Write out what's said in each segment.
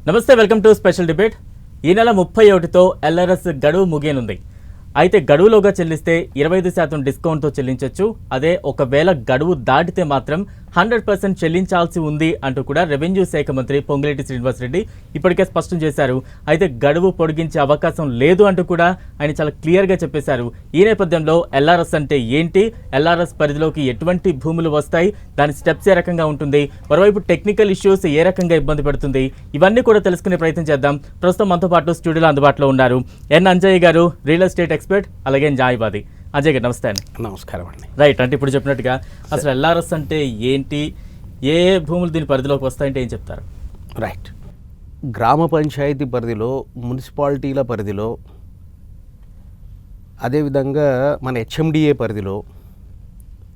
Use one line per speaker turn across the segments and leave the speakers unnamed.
నమస్తే, welcome to special debate. ఈ నెల 31తో ఎల్ఆర్ఎస్ గడువు ముగియనుంది. అయితే గడువులోగా చెల్లిస్తే 25% డిస్కౌంట్తో చెల్లించవచ్చు. అదే ఒకవేళ గడువు దాటితే మాత్రం 100% చెల్లించాల్సి ఉంది అంటూ కూడా రెవెన్యూ శాఖ మంత్రి పొంగులేటి శ్రీనివాసరెడ్డి ఇప్పటికే స్పష్టం చేశారు. అయితే గడువు పొడిగించే అవకాశం లేదు అంటూ కూడా ఆయన చాలా క్లియర్గా చెప్పేశారు. ఈ నేపథ్యంలో ఎల్ఆర్ఎస్ అంటే ఏంటి, ఎల్ఆర్ఎస్ పరిధిలోకి ఎటువంటి భూములు వస్తాయి, దాని స్టెప్స్ ఏ రకంగా ఉంటుంది, మరోవైపు టెక్నికల్ ఇష్యూస్ ఏ రకంగా ఇబ్బంది పెడుతుంది, ఇవన్నీ కూడా తెలుసుకునే ప్రయత్నం చేద్దాం. ప్రస్తుతం మనతో పాటు స్టూడియోలో అందుబాటులో ఉన్నారు ఎన్ అంజయ్య గారు, రియల్ ఎస్టేట్ ఎక్స్పర్ట్, అలాగే న్యాయవాది. అజయ్ గారు నమస్తే అండి.
నమస్కారం అండి.
రైట్, అంటే ఇప్పుడు చెప్పినట్టుగా అసలు ఎల్ఆర్ఎస్ అంటే ఏంటి, ఏ భూములు దీని పరిధిలోకి వస్తాయంటే ఏం చెప్తారు?
రైట్, గ్రామ పంచాయతీ పరిధిలో, మున్సిపాలిటీల పరిధిలో, అదేవిధంగా మన హెచ్ఎండిఏ పరిధిలో,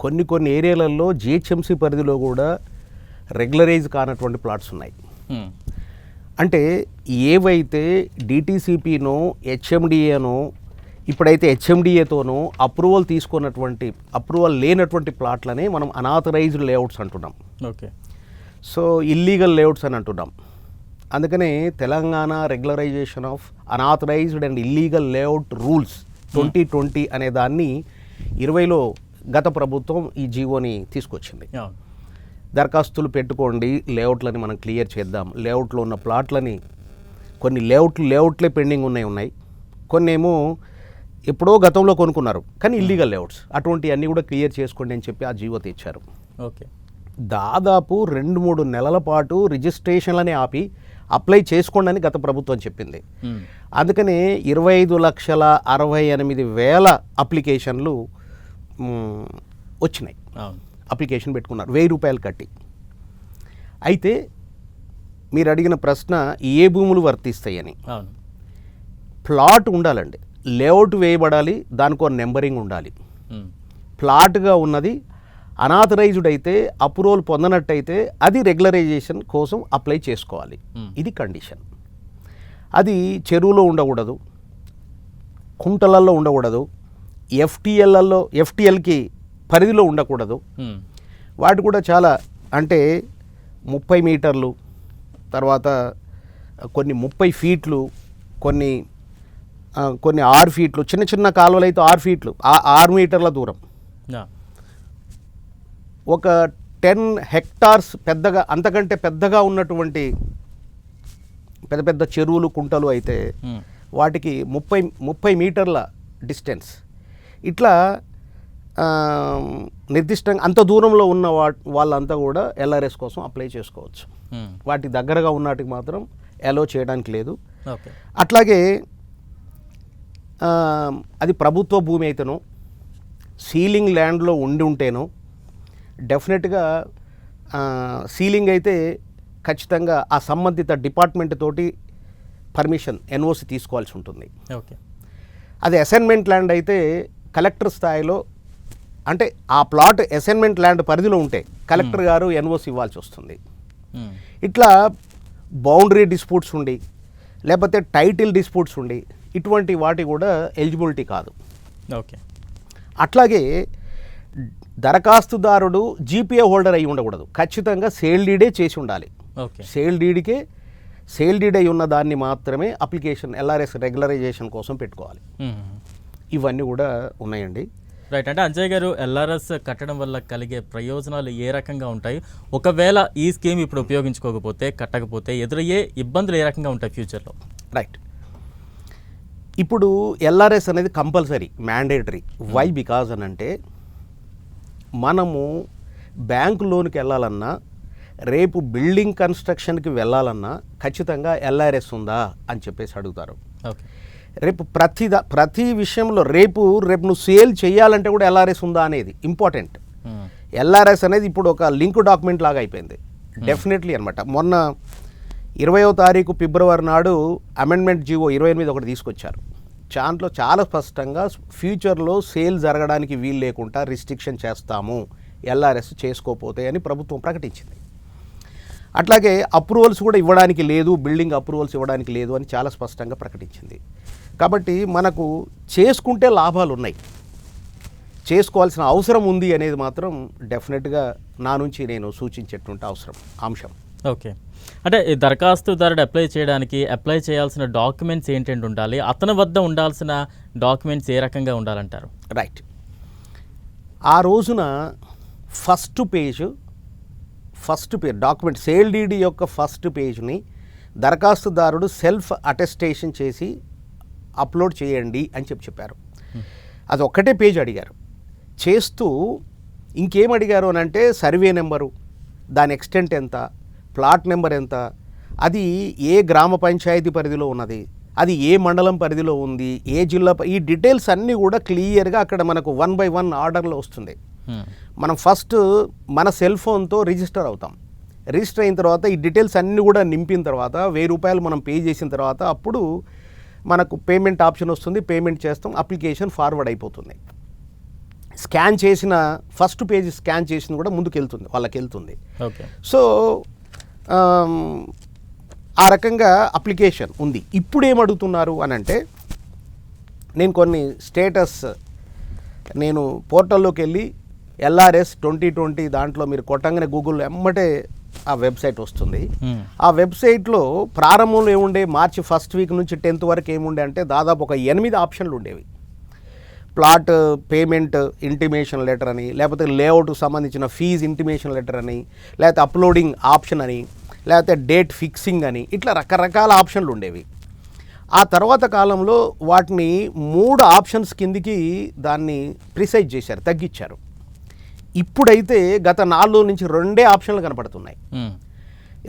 కొన్ని ఏరియాలలో జిహెచ్ఎంసీ పరిధిలో కూడా రెగ్యులరైజ్ కానటువంటి ప్లాట్స్ ఉన్నాయి. అంటే ఏవైతే డిటీసీపీనో హెచ్ఎండిఏనో ఇప్పుడైతే హెచ్ఎండిఏతోనో అప్రూవల్ లేనటువంటి ప్లాట్లనే మనం అనాథరైజ్డ్ లేఅవుట్స్ అంటున్నాం.
ఓకే,
సో ఇల్లీగల్ లేఅవుట్స్ అని అంటున్నాం. అందుకనే Telangana regularization of unauthorized and illegal layout rules 2020 అనే దాన్ని 20లో గత ప్రభుత్వం ఈ జీవోని తీసుకొచ్చింది. దరఖాస్తులు పెట్టుకోండి, లేఅవుట్లని మనం క్లియర్ చేద్దాం, లేఅవుట్లో ఉన్న ప్లాట్లని, కొన్ని లేఅవుట్లే పెండింగ్ ఉన్నాయి, కొన్ని ఏమో ఎప్పుడో గతంలో కొనుక్కున్నారు కానీ ఇల్లీగల్ లేఅవుట్స్, అటువంటివన్నీ కూడా క్లియర్ చేసుకోండి అని చెప్పి ఆ జీవో తెచ్చారు.
ఓకే,
దాదాపు 2-3 నెలల పాటు రిజిస్ట్రేషన్లని ఆపి అప్లై చేసుకోండి అని గత ప్రభుత్వం చెప్పింది. అందుకనే 25,68,000 అప్లికేషన్లు వచ్చినాయి. అప్లికేషన్ పెట్టుకున్నారు 1,000 రూపాయలు కట్టి. అయితే మీరు అడిగిన ప్రశ్న ఏ భూములు వర్తిస్తాయని. ప్లాట్ ఉండాలండి, లేఅవుట్ వేయబడాలి, దానికో నెంబరింగ్ ఉండాలి. ప్లాట్గా ఉన్నది అనాథరైజ్డ్ అయితే, అప్రూవల్ పొందనట్టయితే అది రెగ్యులరైజేషన్ కోసం అప్లై చేసుకోవాలి. ఇది కండిషన్. అది చెరువులో ఉండకూడదు, కుంటలల్లో ఉండకూడదు, ఎఫ్టిఎల్కి పరిధిలో ఉండకూడదు. వాటి కూడా చాలా, అంటే 30 మీటర్లు, తర్వాత కొన్ని 30 ఫీట్లు, కొన్ని 6 ఫీట్లు, చిన్న కాలువలు అయితే 6 ఫీట్లు, 6 మీటర్ల దూరం. ఒక 10 హెక్టార్స్ పెద్దగా, అంతకంటే పెద్దగా ఉన్నటువంటి పెద్ద చెరువులు, కుంటలు అయితే వాటికి 30 మీటర్ల డిస్టెన్స్. ఇట్లా నిర్దిష్టంగా అంత దూరంలో ఉన్న వాళ్ళంతా కూడా ఎల్ఆర్ఎస్ కోసం అప్లై చేసుకోవచ్చు. వాటి దగ్గరగా ఉన్నటికి మాత్రం అలో చేయడానికి లేదు. అట్లాగే అది ప్రభుత్వ భూమి అయితేనో, సీలింగ్ ల్యాండ్లో ఉంటేనో డెఫినెట్గా సీలింగ్ అయితే ఖచ్చితంగా ఆ సంబంధిత డిపార్ట్మెంట్ తోటి పర్మిషన్, ఎన్ఓసి తీసుకోవాల్సి ఉంటుంది.
ఓకే,
అది అసైన్మెంట్ ల్యాండ్ అయితే కలెక్టర్ స్థాయిలో, అంటే ఆ ప్లాట్ అసైన్మెంట్ ల్యాండ్ పరిధిలో ఉంటే కలెక్టర్ గారు ఎన్ఓసి ఇవ్వాల్సి వస్తుంది. ఇట్లా బౌండరీ డిస్ప్యూట్స్ ఉండి, లేకపోతే టైటిల్ డిస్ప్యూట్స్ ఉండి, ఇటువంటి వాటి కూడా ఎలిజిబిలిటీ కాదు.
ఓకే,
అట్లాగే దరఖాస్తుదారుడు జీపీఏ హోల్డర్ అయి ఉండకూడదు, ఖచ్చితంగా సేల్ డీడే చేసి ఉండాలి. సేల్ డీడ్ అయి ఉన్న దాన్ని మాత్రమే అప్లికేషన్ ఎల్ఆర్ఎస్ రెగ్యులరైజేషన్ కోసం పెట్టుకోవాలి. ఇవన్నీ కూడా ఉన్నాయండి.
రైట్, అంటే అంజయ్ గారు, ఎల్ఆర్ఎస్ కట్టడం వల్ల కలిగే ప్రయోజనాలు ఏ రకంగా ఉంటాయి, ఒకవేళ ఈ స్కీమ్ ఇప్పుడు ఉపయోగించుకోకపోతే, కట్టకపోతే ఎదురయ్యే ఇబ్బందులు ఏ రకంగా ఉంటాయి ఫ్యూచర్లో?
రైట్, ఇప్పుడు ఎల్ఆర్ఎస్ అనేది కంపల్సరీ, మ్యాండేటరీ. వై? బికాజ్ అని అంటే మనము బ్యాంకు లోన్కి వెళ్ళాలన్నా, రేపు బిల్డింగ్ కన్స్ట్రక్షన్కి వెళ్ళాలన్నా ఖచ్చితంగా ఎల్ఆర్ఎస్ ఉందా అని చెప్పేసి అడుగుతారు.
ఓకే,
రేపు ప్రతి విషయంలో రేపు నువ్వు సేల్ చేయాలంటే కూడా ఎల్ఆర్ఎస్ ఉందా అనేది ఇంపార్టెంట్. ఎల్ఆర్ఎస్ అనేది ఇప్పుడు ఒక లింక్ డాక్యుమెంట్ లాగా అయిపోయింది డెఫినెట్లీ అనమాట. మొన్న 20వ తారీఖు ఫిబ్రవరి నాడు అమెండ్మెంట్ జీవో 28 ఒకటి తీసుకొచ్చారు. దాంట్లో చాలా స్పష్టంగా ఫ్యూచర్లో సేల్ జరగడానికి వీలు లేకుండా రిస్ట్రిక్షన్ చేస్తాము ఎల్ఆర్ఎస్ చేసుకోపోతే అని ప్రభుత్వం ప్రకటించింది. అట్లాగే అప్రూవల్స్ కూడా ఇవ్వడానికి లేదు, బిల్డింగ్ అప్రూవల్స్ ఇవ్వడానికి లేదు అని చాలా స్పష్టంగా ప్రకటించింది. కాబట్టి మనకు చేసుకుంటే లాభాలు ఉన్నాయి, చేసుకోవాల్సిన అవసరం ఉంది అనేది మాత్రం డెఫినెట్గా నా నుంచి నేను సూచించేటువంటి అంశం.
ఓకే. అంటే ఈ దరఖాస్తుదారుడు అప్లై చేయాల్సిన డాక్యుమెంట్స్ ఏంటంటే ఉండాలి, అతని వద్ద ఉండాల్సిన డాక్యుమెంట్స్ ఏ రకంగా ఉండాలంటారు?
రైట్. ఆ రోజున first page document sale DD యొక్క ఫస్ట్ పేజ్ని దరఖాస్తుదారుడు సెల్ఫ్ అటెస్టేషన్ చేసి అప్లోడ్ చేయండి అని చెప్పారు. అది ఒక్కటే పేజ్ అడిగారు. చేస్తూ ఇంకేం అడిగారు అని అంటే సర్వే నెంబరు, దాని ఎక్స్టెంట్ ఎంత, ప్లాట్ నెంబర్ ఎంత, అది ఏ గ్రామ పంచాయతీ పరిధిలో ఉన్నది, అది ఏ మండలం పరిధిలో ఉంది, ఏ జిల్లా, ఈ డీటెయిల్స్ అన్నీ కూడా క్లియర్గా అక్కడ మనకు 1 by 1 ఆర్డర్లో వస్తుంది. మనం ఫస్ట్ మన సెల్ ఫోన్తో రిజిస్టర్ అవుతాం. రిజిస్టర్ అయిన తర్వాత ఈ డీటెయిల్స్ అన్నీ కూడా నింపిన తర్వాత 1000 రూపాయలు మనం పే చేసిన తర్వాత అప్పుడు మనకు పేమెంట్ ఆప్షన్ వస్తుంది. పేమెంట్ చేస్తాం, అప్లికేషన్ ఫార్వర్డ్ అయిపోతుంది. స్కాన్ చేసిన ఫస్ట్ పేజ్ స్కాన్ చేసిన కూడా ముందుకు వెళ్తుంది, వాళ్ళకి వెళ్తుంది.
ఓకే.
సో ఆ రకంగా అప్లికేషన్ ఉంది. ఇప్పుడు ఏమడుగుతున్నారు అని అంటే, నేను కొన్ని స్టేటస్ నేను పోర్టల్లోకి వెళ్ళి LRS 2020 దాంట్లో మీరు కొట్టంగానే గూగుల్లో ఎమ్మటే ఆ వెబ్సైట్ వస్తుంది. ఆ వెబ్సైట్లో ప్రారంభంలో ఏముండే, మార్చి 1st వీక్ నుంచి 10th వరకు ఏముండే అంటే దాదాపు ఒక 8 ఆప్షన్లు ఉండేవి. ప్లాట్ పేమెంట్ ఇంటిమేషన్ లెటర్ అని, లేకపోతే లేఅవుట్కి సంబంధించిన ఫీజ్ ఇంటిమేషన్ లెటర్ అని, లేకపోతే అప్లోడింగ్ ఆప్షన్ అని, లేకపోతే డేట్ ఫిక్సింగ్ అని, ఇట్లా రకరకాల ఆప్షన్లు ఉండేవి. ఆ తర్వాత కాలంలో వాటిని 3 ఆప్షన్స్ కిందికి దాన్ని ప్రిసైజ్ చేశారు, తగ్గించారు. ఇప్పుడైతే గత 4 నుంచి 2 ఆప్షన్లు కనపడుతున్నాయి.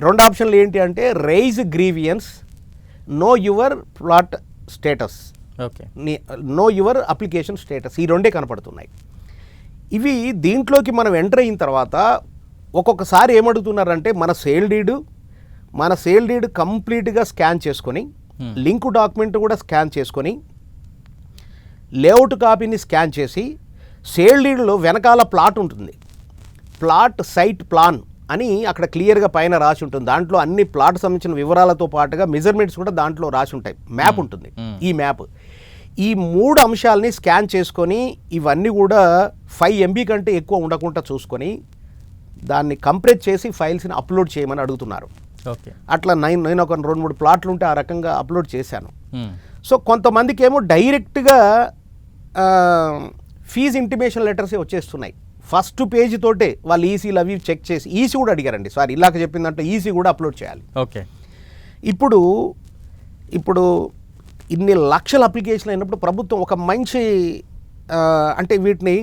2 ఆప్షన్లు ఏంటి అంటే raise grievance, know your plot status,
okay,
know your application status, ఈ 2 కనపడుతున్నాయి. ఇవి దీంట్లోకి మనం ఎంటర్ అయిన తర్వాత ఒక్కొక్కసారి ఏమడుగుతున్నారంటే మన సేల్ డీడ్ కంప్లీట్గా స్కాన్ చేసుకొని, లింక్ డాక్యుమెంట్ కూడా స్కాన్ చేసుకొని, లేఅవుట్ కాపీని స్కాన్ చేసి, సేల్ డీడ్లో వెనకాల ప్లాట్ ఉంటుంది, ప్లాట్ సైట్ ప్లాన్ అని అక్కడ క్లియర్గా పైన రాసి ఉంటుంది. దాంట్లో అన్ని ప్లాట్ సంబంధించిన వివరాలతో పాటుగా మెజర్మెంట్స్ కూడా దాంట్లో రాసి ఉంటాయి. మ్యాప్ ఉంటుంది. ఈ మ్యాప్, ఈ 3 అంశాలని స్కాన్ చేసుకొని ఇవన్నీ కూడా 5 MB కంటే ఎక్కువ ఉండకుండా చూసుకొని దాన్ని కంప్రెస్ చేసి ఫైల్స్ని అప్లోడ్ చేయమని అడుగుతున్నారు.
ఓకే.
అట్లా నేను ఒక 2-3 ప్లాట్లు ఉంటే ఆ రకంగా అప్లోడ్ చేశాను. సో కొంతమందికి ఏమో డైరెక్ట్గా ఫీజ్ ఇంటిమేషన్ లెటర్సే వచ్చేస్తున్నాయి. ఫస్ట్ పేజ్ తోటే వాళ్ళు ఈసీలు అవి చెక్ చేసి, ఈసీ కూడా అడిగారండి, సారీ ఇలాగ చెప్పిందంటే ఈసీ కూడా అప్లోడ్ చేయాలి.
ఓకే.
ఇప్పుడు ఇన్ని లక్షల అప్లికేషన్ అయినప్పుడు ప్రభుత్వం ఒక మంచి అంటే వీటిని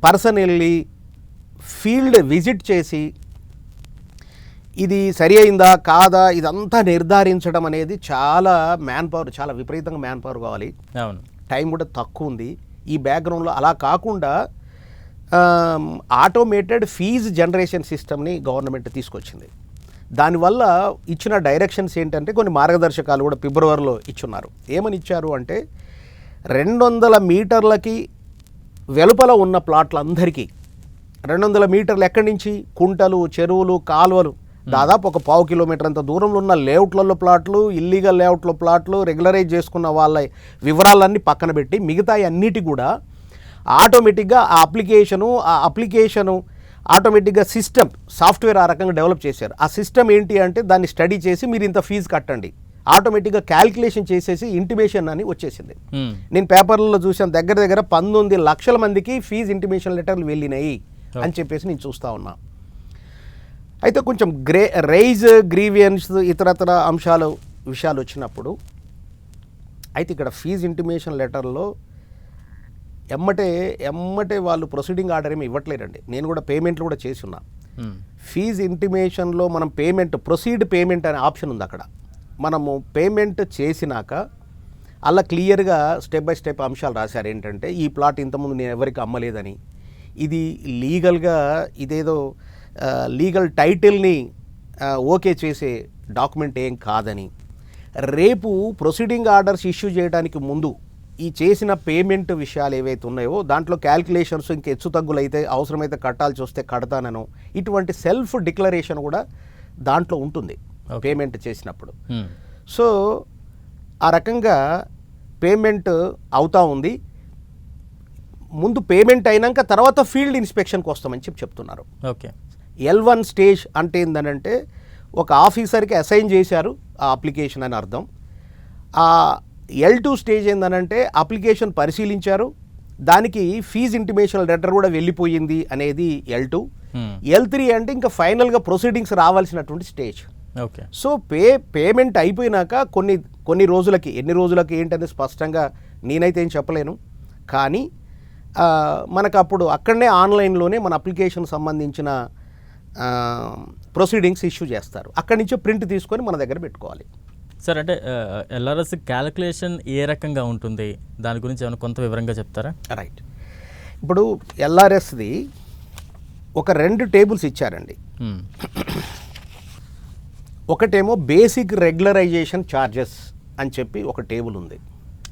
పర్సన్ వెళ్ళి ఫీల్డ్ విజిట్ చేసి ఇది సరి అయిందా కాదా ఇదంతా నిర్ధారించడం అనేది చాలా విపరీతంగా మ్యాన్ పవర్ కావాలి.
అవును,
టైం కూడా తక్కువ ఉంది. ఈ బ్యాక్గ్రౌండ్లో అలా కాకుండా ఆటోమేటెడ్ ఫీజ్ జనరేషన్ సిస్టమ్ని గవర్నమెంట్ తీసుకొచ్చింది. దానివల్ల ఇచ్చిన డైరెక్షన్స్ ఏంటంటే కొన్ని మార్గదర్శకాలు కూడా ఫిబ్రవరిలో ఇచ్చున్నారు. ఏమని ఇచ్చారు అంటే 200 మీటర్లకి వెలుపల ఉన్న ప్లాట్లందరికీ 200 మీటర్లు ఎక్కడి నుంచి, కుంటలు, చెరువులు, కాలువలు, దాదాపు ఒక 1/2 కిలోమీటర్ అంత దూరంలో ఉన్న లేఅవుట్లలో ప్లాట్లు, ఇల్లీగల్ లేఅవుట్లో ప్లాట్లు, రెగ్యులరైజ్ చేసుకున్న వాళ్ళ వివరాలన్నీ పక్కన పెట్టి మిగతా అన్నిటి కూడా ఆటోమేటిక్గా ఆ అప్లికేషను ఆటోమేటిక్గా సిస్టమ్ సాఫ్ట్వేర్ ఆ రకంగా డెవలప్ చేశారు. ఆ సిస్టమ్ ఏంటి అంటే దాన్ని స్టడీ చేసి మీరు ఇంత ఫీజు కట్టండి, ఆటోమేటిక్గా క్యాల్కులేషన్ చేసేసి ఇంటిమేషన్ అని వచ్చేసింది. నేను పేపర్లలో చూసాను, దగ్గర 19 లక్షల మందికి ఫీజు ఇంటిమేషన్ లెటర్లు వెళ్ళినాయి అని చెప్పేసి నేను చూస్తూ ఉన్నా. అయితే కొంచెం రైజ్ గ్రీవియన్స్ ఇతరతర విషయాలు వచ్చినప్పుడు అయితే ఇక్కడ ఫీజు ఇంటిమేషన్ లెటర్లో ఎమ్మటే వాళ్ళు ప్రొసీడింగ్ ఆర్డర్ ఏమి ఇవ్వట్లేరండి. నేను కూడా పేమెంట్లు కూడా చేసి ఉన్నా. ఫీజు ఇంటిమేషన్లో మనం ప్రొసీడ్ పేమెంట్ అనే ఆప్షన్ ఉంది. అక్కడ మనము పేమెంట్ చేసినాక అలా క్లియర్గా స్టెప్ బై స్టెప్ అంశాలు రాశారు. ఏంటంటే ఈ ప్లాట్ ఇంతకుముందు నేను ఎవరికి అమ్మలేదని, ఇది లీగల్గా ఇదేదో లీగల్ టైటిల్ని ఓకే చేసే డాక్యుమెంట్ ఏం కాదని, రేపు ప్రొసీడింగ్ ఆర్డర్స్ ఇష్యూ చేయడానికి ముందు ఈ చేసిన పేమెంట్ విషయాలు ఏవైతే ఉన్నాయో దాంట్లో క్యాల్కులేషన్స్ ఇంక హెచ్చు తగ్గులైతే అవసరమైతే కట్టాల్సి వస్తే కడతానను, ఇటువంటి సెల్ఫ్ డిక్లరేషన్ కూడా దాంట్లో ఉంటుంది పేమెంట్ చేసినప్పుడు. సో ఆ రకంగా పేమెంట్ అవుతా ఉంది. ముందు పేమెంట్ అయినాక తర్వాత ఫీల్డ్ ఇన్స్పెక్షన్కి వస్తామని చెప్తున్నారు.
ఓకే.
L1 స్టేజ్ అంటే ఏంటంటే ఒక ఆఫీసర్కి అసైన్ చేశారు ఆ అప్లికేషన్ అని అర్థం. ఆ L2 స్టేజ్ ఏందనంటే అప్లికేషన్ పరిశీలించారు, దానికి ఫీజ్ ఇంటిమేషన్ లెటర్ కూడా వెళ్ళిపోయింది అనేది L2. L3 అంటే ఇంకా ఫైనల్గా ప్రొసీడింగ్స్ రావాల్సినటువంటి స్టేజ్.
ఓకే.
సో పేమెంట్ అయిపోయినాక కొన్ని రోజులకి, ఎన్ని రోజులకి ఏంటనేది స్పష్టంగా నేనైతే ఏం చెప్పలేను, కానీ మనకు అప్పుడు అక్కడనే ఆన్లైన్లోనే మన అప్లికేషన్ సంబంధించిన ప్రొసీడింగ్స్ ఇష్యూ చేస్తారు. అక్కడి నుంచి ప్రింట్ తీసుకొని మన దగ్గర పెట్టుకోవాలి.
సార్, అంటే ఎల్ఆర్ఎస్ క్యాలిక్యులేషన్ ఏ రకంగా ఉంటుంది, దాని గురించి ఏమైనా కొంత వివరంగా చెప్తారా?
రైట్. ఇప్పుడు ఎల్ఆర్ఎస్ది ఒక 2 టేబుల్స్ ఇచ్చారండి. ఒకటేమో బేసిక్ రెగ్యులరైజేషన్ ఛార్జెస్ అని చెప్పి ఒక టేబుల్ ఉంది.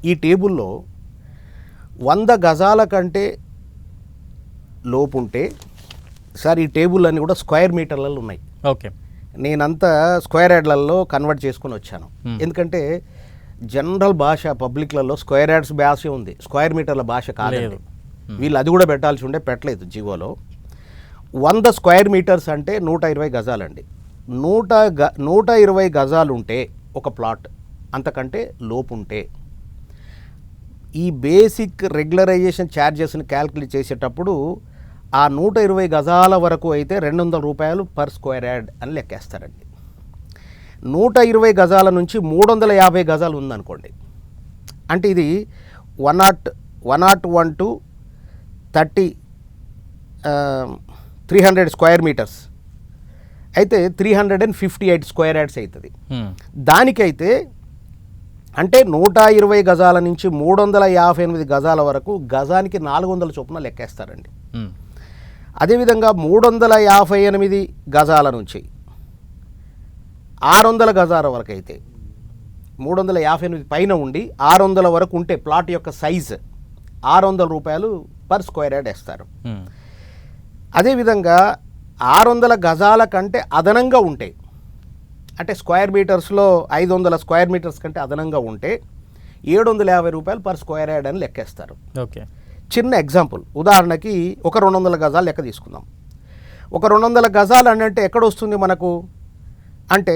ఈ టేబుల్లో 100 గజాల కంటే లోపు ఉంటే, సార్ ఈ టేబుల్ అన్నీ కూడా స్క్వేర్ మీటర్లలో ఉన్నాయి.
ఓకే.
నేనంతా స్క్వేర్ యార్డ్లలో కన్వర్ట్ చేసుకొని వచ్చాను. ఎందుకంటే జనరల్ భాష పబ్లిక్లలో స్క్వేర్ యార్డ్స్ భాష ఉంది, స్క్వేర్ మీటర్ల భాష కాలేదు. వీళ్ళు అది కూడా పెట్టాల్సి ఉండే, పెట్టలేదు జీవోలో. 100 స్క్వేర్ మీటర్స్ అంటే 120 గజాలండి. 120 గజాలు ఉంటే ఒక ప్లాట్, అంతకంటే లోపు ఉంటే ఈ బేసిక్ రెగ్యులరైజేషన్ ఛార్జెస్ని క్యాల్కులేట్ చేసేటప్పుడు ఆ 120 గజాల వరకు అయితే ₹200 పర్ స్క్వేర్ యార్డ్ అని లెక్కేస్తారండి. 120 గజాల నుంచి 350 గజాలు ఉందనుకోండి, అంటే ఇది 101 to 300 స్క్వేర్ మీటర్స్ అయితే 358 స్క్వేర్ యార్డ్స్ అవుతుంది. దానికైతే అంటే 120 గజాల నుంచి 358 గజాల వరకు గజానికి 400 చొప్పున లెక్కేస్తారండి. అదేవిధంగా 358 గజాల నుంచి 600 గజాల వరకు అయితే, 358 పైన ఉండి 600 వరకు ఉంటే ప్లాట్ యొక్క సైజ్ ₹600 పర్ స్క్వేర్ యార్డ్ వేస్తారు. అదేవిధంగా 600 గజాల కంటే అదనంగా ఉంటే, అంటే స్క్వేర్ మీటర్స్లో 500 స్క్వేర్ మీటర్స్ కంటే అదనంగా ఉంటే ₹750 పర్ స్క్వేర్ యార్డ్ అని లెక్కేస్తారు.
ఓకే.
చిన్న ఎగ్జాంపుల్, ఉదాహరణకి ఒక 200 గజాలు లెక్క తీసుకుందాం. ఒక 200 గజాలు అంటే ఎక్కడ వస్తుంది మనకు అంటే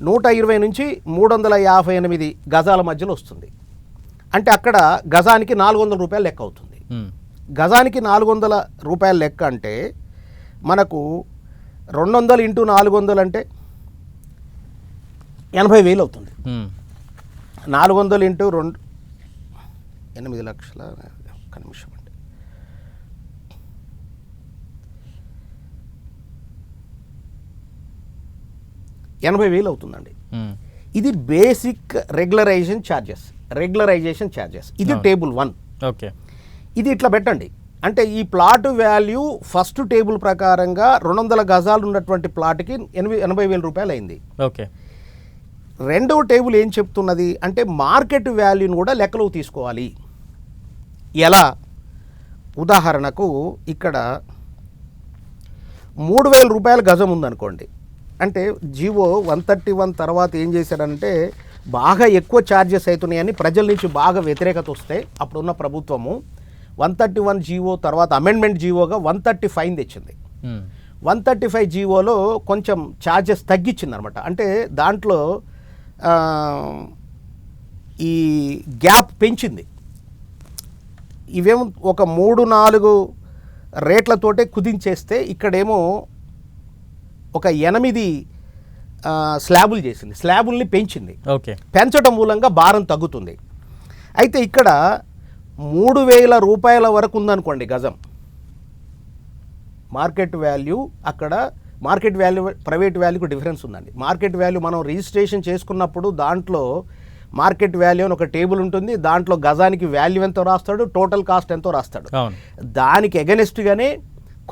120 నుంచి 358 గజాల మధ్యలో వస్తుంది. అంటే అక్కడ గజానికి ₹400 లెక్క అవుతుంది. గజానికి ₹400 లెక్క అంటే మనకు 200 ఇంటూ 400 అంటే 80,000 అవుతుంది. 400 ఇంటూ 2 8 లక్షల, ఒక్క నిమిషం అండి, 80,000 అవుతుందండి. ఇది బేసిక్ రెగ్యులరైజేషన్ ఛార్జెస్. ఇది టేబుల్ 1.
ఓకే.
ఇది ఇట్లా పెట్టండి. అంటే ఈ ప్లాట్ వాల్యూ ఫస్ట్ టేబుల్ ప్రకారంగా 200 గజాలు ఉన్నటువంటి ప్లాట్కి ₹80,000 అయింది.
ఓకే.
రెండవ టేబుల్ ఏం చెప్తున్నది అంటే మార్కెట్ వాల్యూని కూడా లెక్కలోకి తీసుకోవాలి. ఎలా? ఉదాహరణకు ఇక్కడ ₹3,000 గజం ఉందనుకోండి, అంటే జీవో 131 తర్వాత ఏం చేశారంటే బాగా ఎక్కువ ఛార్జెస్ అవుతున్నాయని ప్రజల నుంచి బాగా వ్యతిరేకత వస్తే అప్పుడున్న ప్రభుత్వము 131 జీవో తర్వాత అమెండ్మెంట్ జీవోగా 135 తెచ్చింది. 135 జీవోలో కొంచెం ఛార్జెస్ తగ్గించింది అనమాట. అంటే దాంట్లో ఈ గ్యాప్ పెంచింది. ఇవేమో ఒక 3-4 రేట్లతోటే కుదించేస్తే ఇక్కడేమో ఒక 8 స్లాబులు చేసింది, స్లాబుల్ని పెంచింది.
ఓకే.
పెంచడం మూలంగా భారం తగ్గుతుంది. అయితే ఇక్కడ ₹3,000 వరకు ఉందనుకోండి గజం మార్కెట్ వాల్యూ. అక్కడ మార్కెట్ వాల్యూ ప్రైవేట్ వాల్యూకి డిఫరెన్స్ ఉందండి. మార్కెట్ వాల్యూ మనం రిజిస్ట్రేషన్ చేసుకున్నప్పుడు దాంట్లో మార్కెట్ వాల్యూ అని ఒక టేబుల్ ఉంటుంది, దాంట్లో గజానికి వాల్యూ ఎంతో రాస్తాడు, టోటల్ కాస్ట్ ఎంతో రాస్తాడు. దానికి ఎగనెస్ట్గానే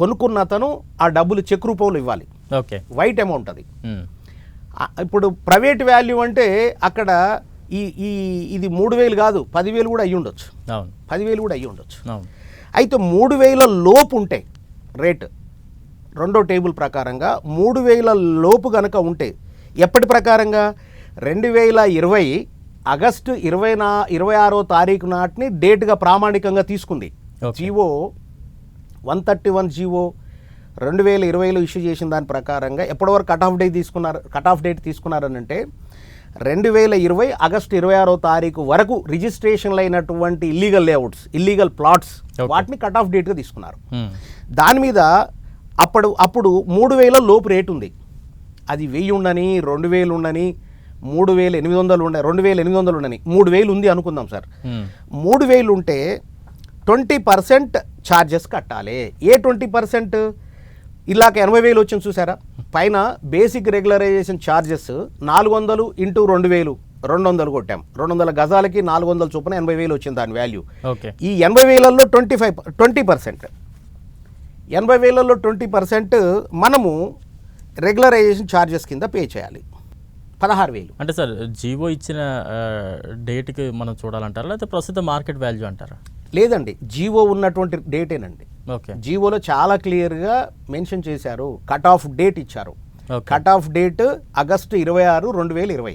కొనుక్కున్న అతను ఆ డబ్బులు చెక్ రూపంలో ఇవ్వాలి.
ఓకే.
వైట్ అమౌంట్ అది. ఇప్పుడు ప్రైవేట్ వాల్యూ అంటే అక్కడ ఇది 3,000 కాదు, 10,000 కూడా అయ్యి ఉండొచ్చు. 10,000 కూడా అయ్యి ఉండొచ్చు. అయితే 3,000 లోపు ఉంటే రేటు రెండో టేబుల్ ప్రకారంగా 3,000 లోపు కనుక ఉంటే ఎప్పటి ప్రకారంగా 2020 ఆగస్టు 26వ తారీఖు నాటిని డేట్గా ప్రామాణికంగా తీసుకుంది జీవో 131 జీవో 2020లో ఇష్యూ చేసిన దాని ప్రకారంగా ఎప్పటివరకు కట్ ఆఫ్ డేట్ తీసుకున్నారని అంటే 2020 ఆగస్టు 26వ తారీఖు వరకు రిజిస్ట్రేషన్లు అయినటువంటి ఇల్లీగల్ లేఅవుట్స్, ఇల్లీగల్ ప్లాట్స్ వాటిని కట్ ఆఫ్ డేట్గా తీసుకున్నారు. దాని మీద అప్పుడు 3000 లోపు రేటు ఉంది. అది 1000 ఉండని, 2000 ఉండని, 3800 ఉండే, 2800 ఉండని, 3000 ఉంది అనుకుందాం సార్. 3000 ఉంటే 20% ఛార్జెస్ కట్టాలి. ఏ 20%? ఇలాగ 80,000 వచ్చింది చూసారా, పైన బేసిక్ రెగ్యులరైజేషన్ ఛార్జెస్ 400 ఇంటూ 2000, 200 కొట్టాం. 200 గజాలకి 400 చొప్పున 80,000 వచ్చింది దాని వాల్యూ. ఈ 80,000లో 20%, 80,000లో 20% మనము రెగ్యులరైజేషన్ ఛార్జెస్ కింద పే చేయాలి, 16,000.
అంటే సార్ జీవో ఇచ్చిన డేట్కి మనం చూడాలంటారా, లేకపోతే ప్రస్తుత మార్కెట్ వాల్యూ అంటారా?
లేదండి, జీవో ఉన్నటువంటి డేటేనండి.
ఓకే,
జీవోలో చాలా క్లియర్గా మెన్షన్ చేశారు, కట్ ఆఫ్ డేట్ ఇచ్చారు. Cut off date August 26, 2020.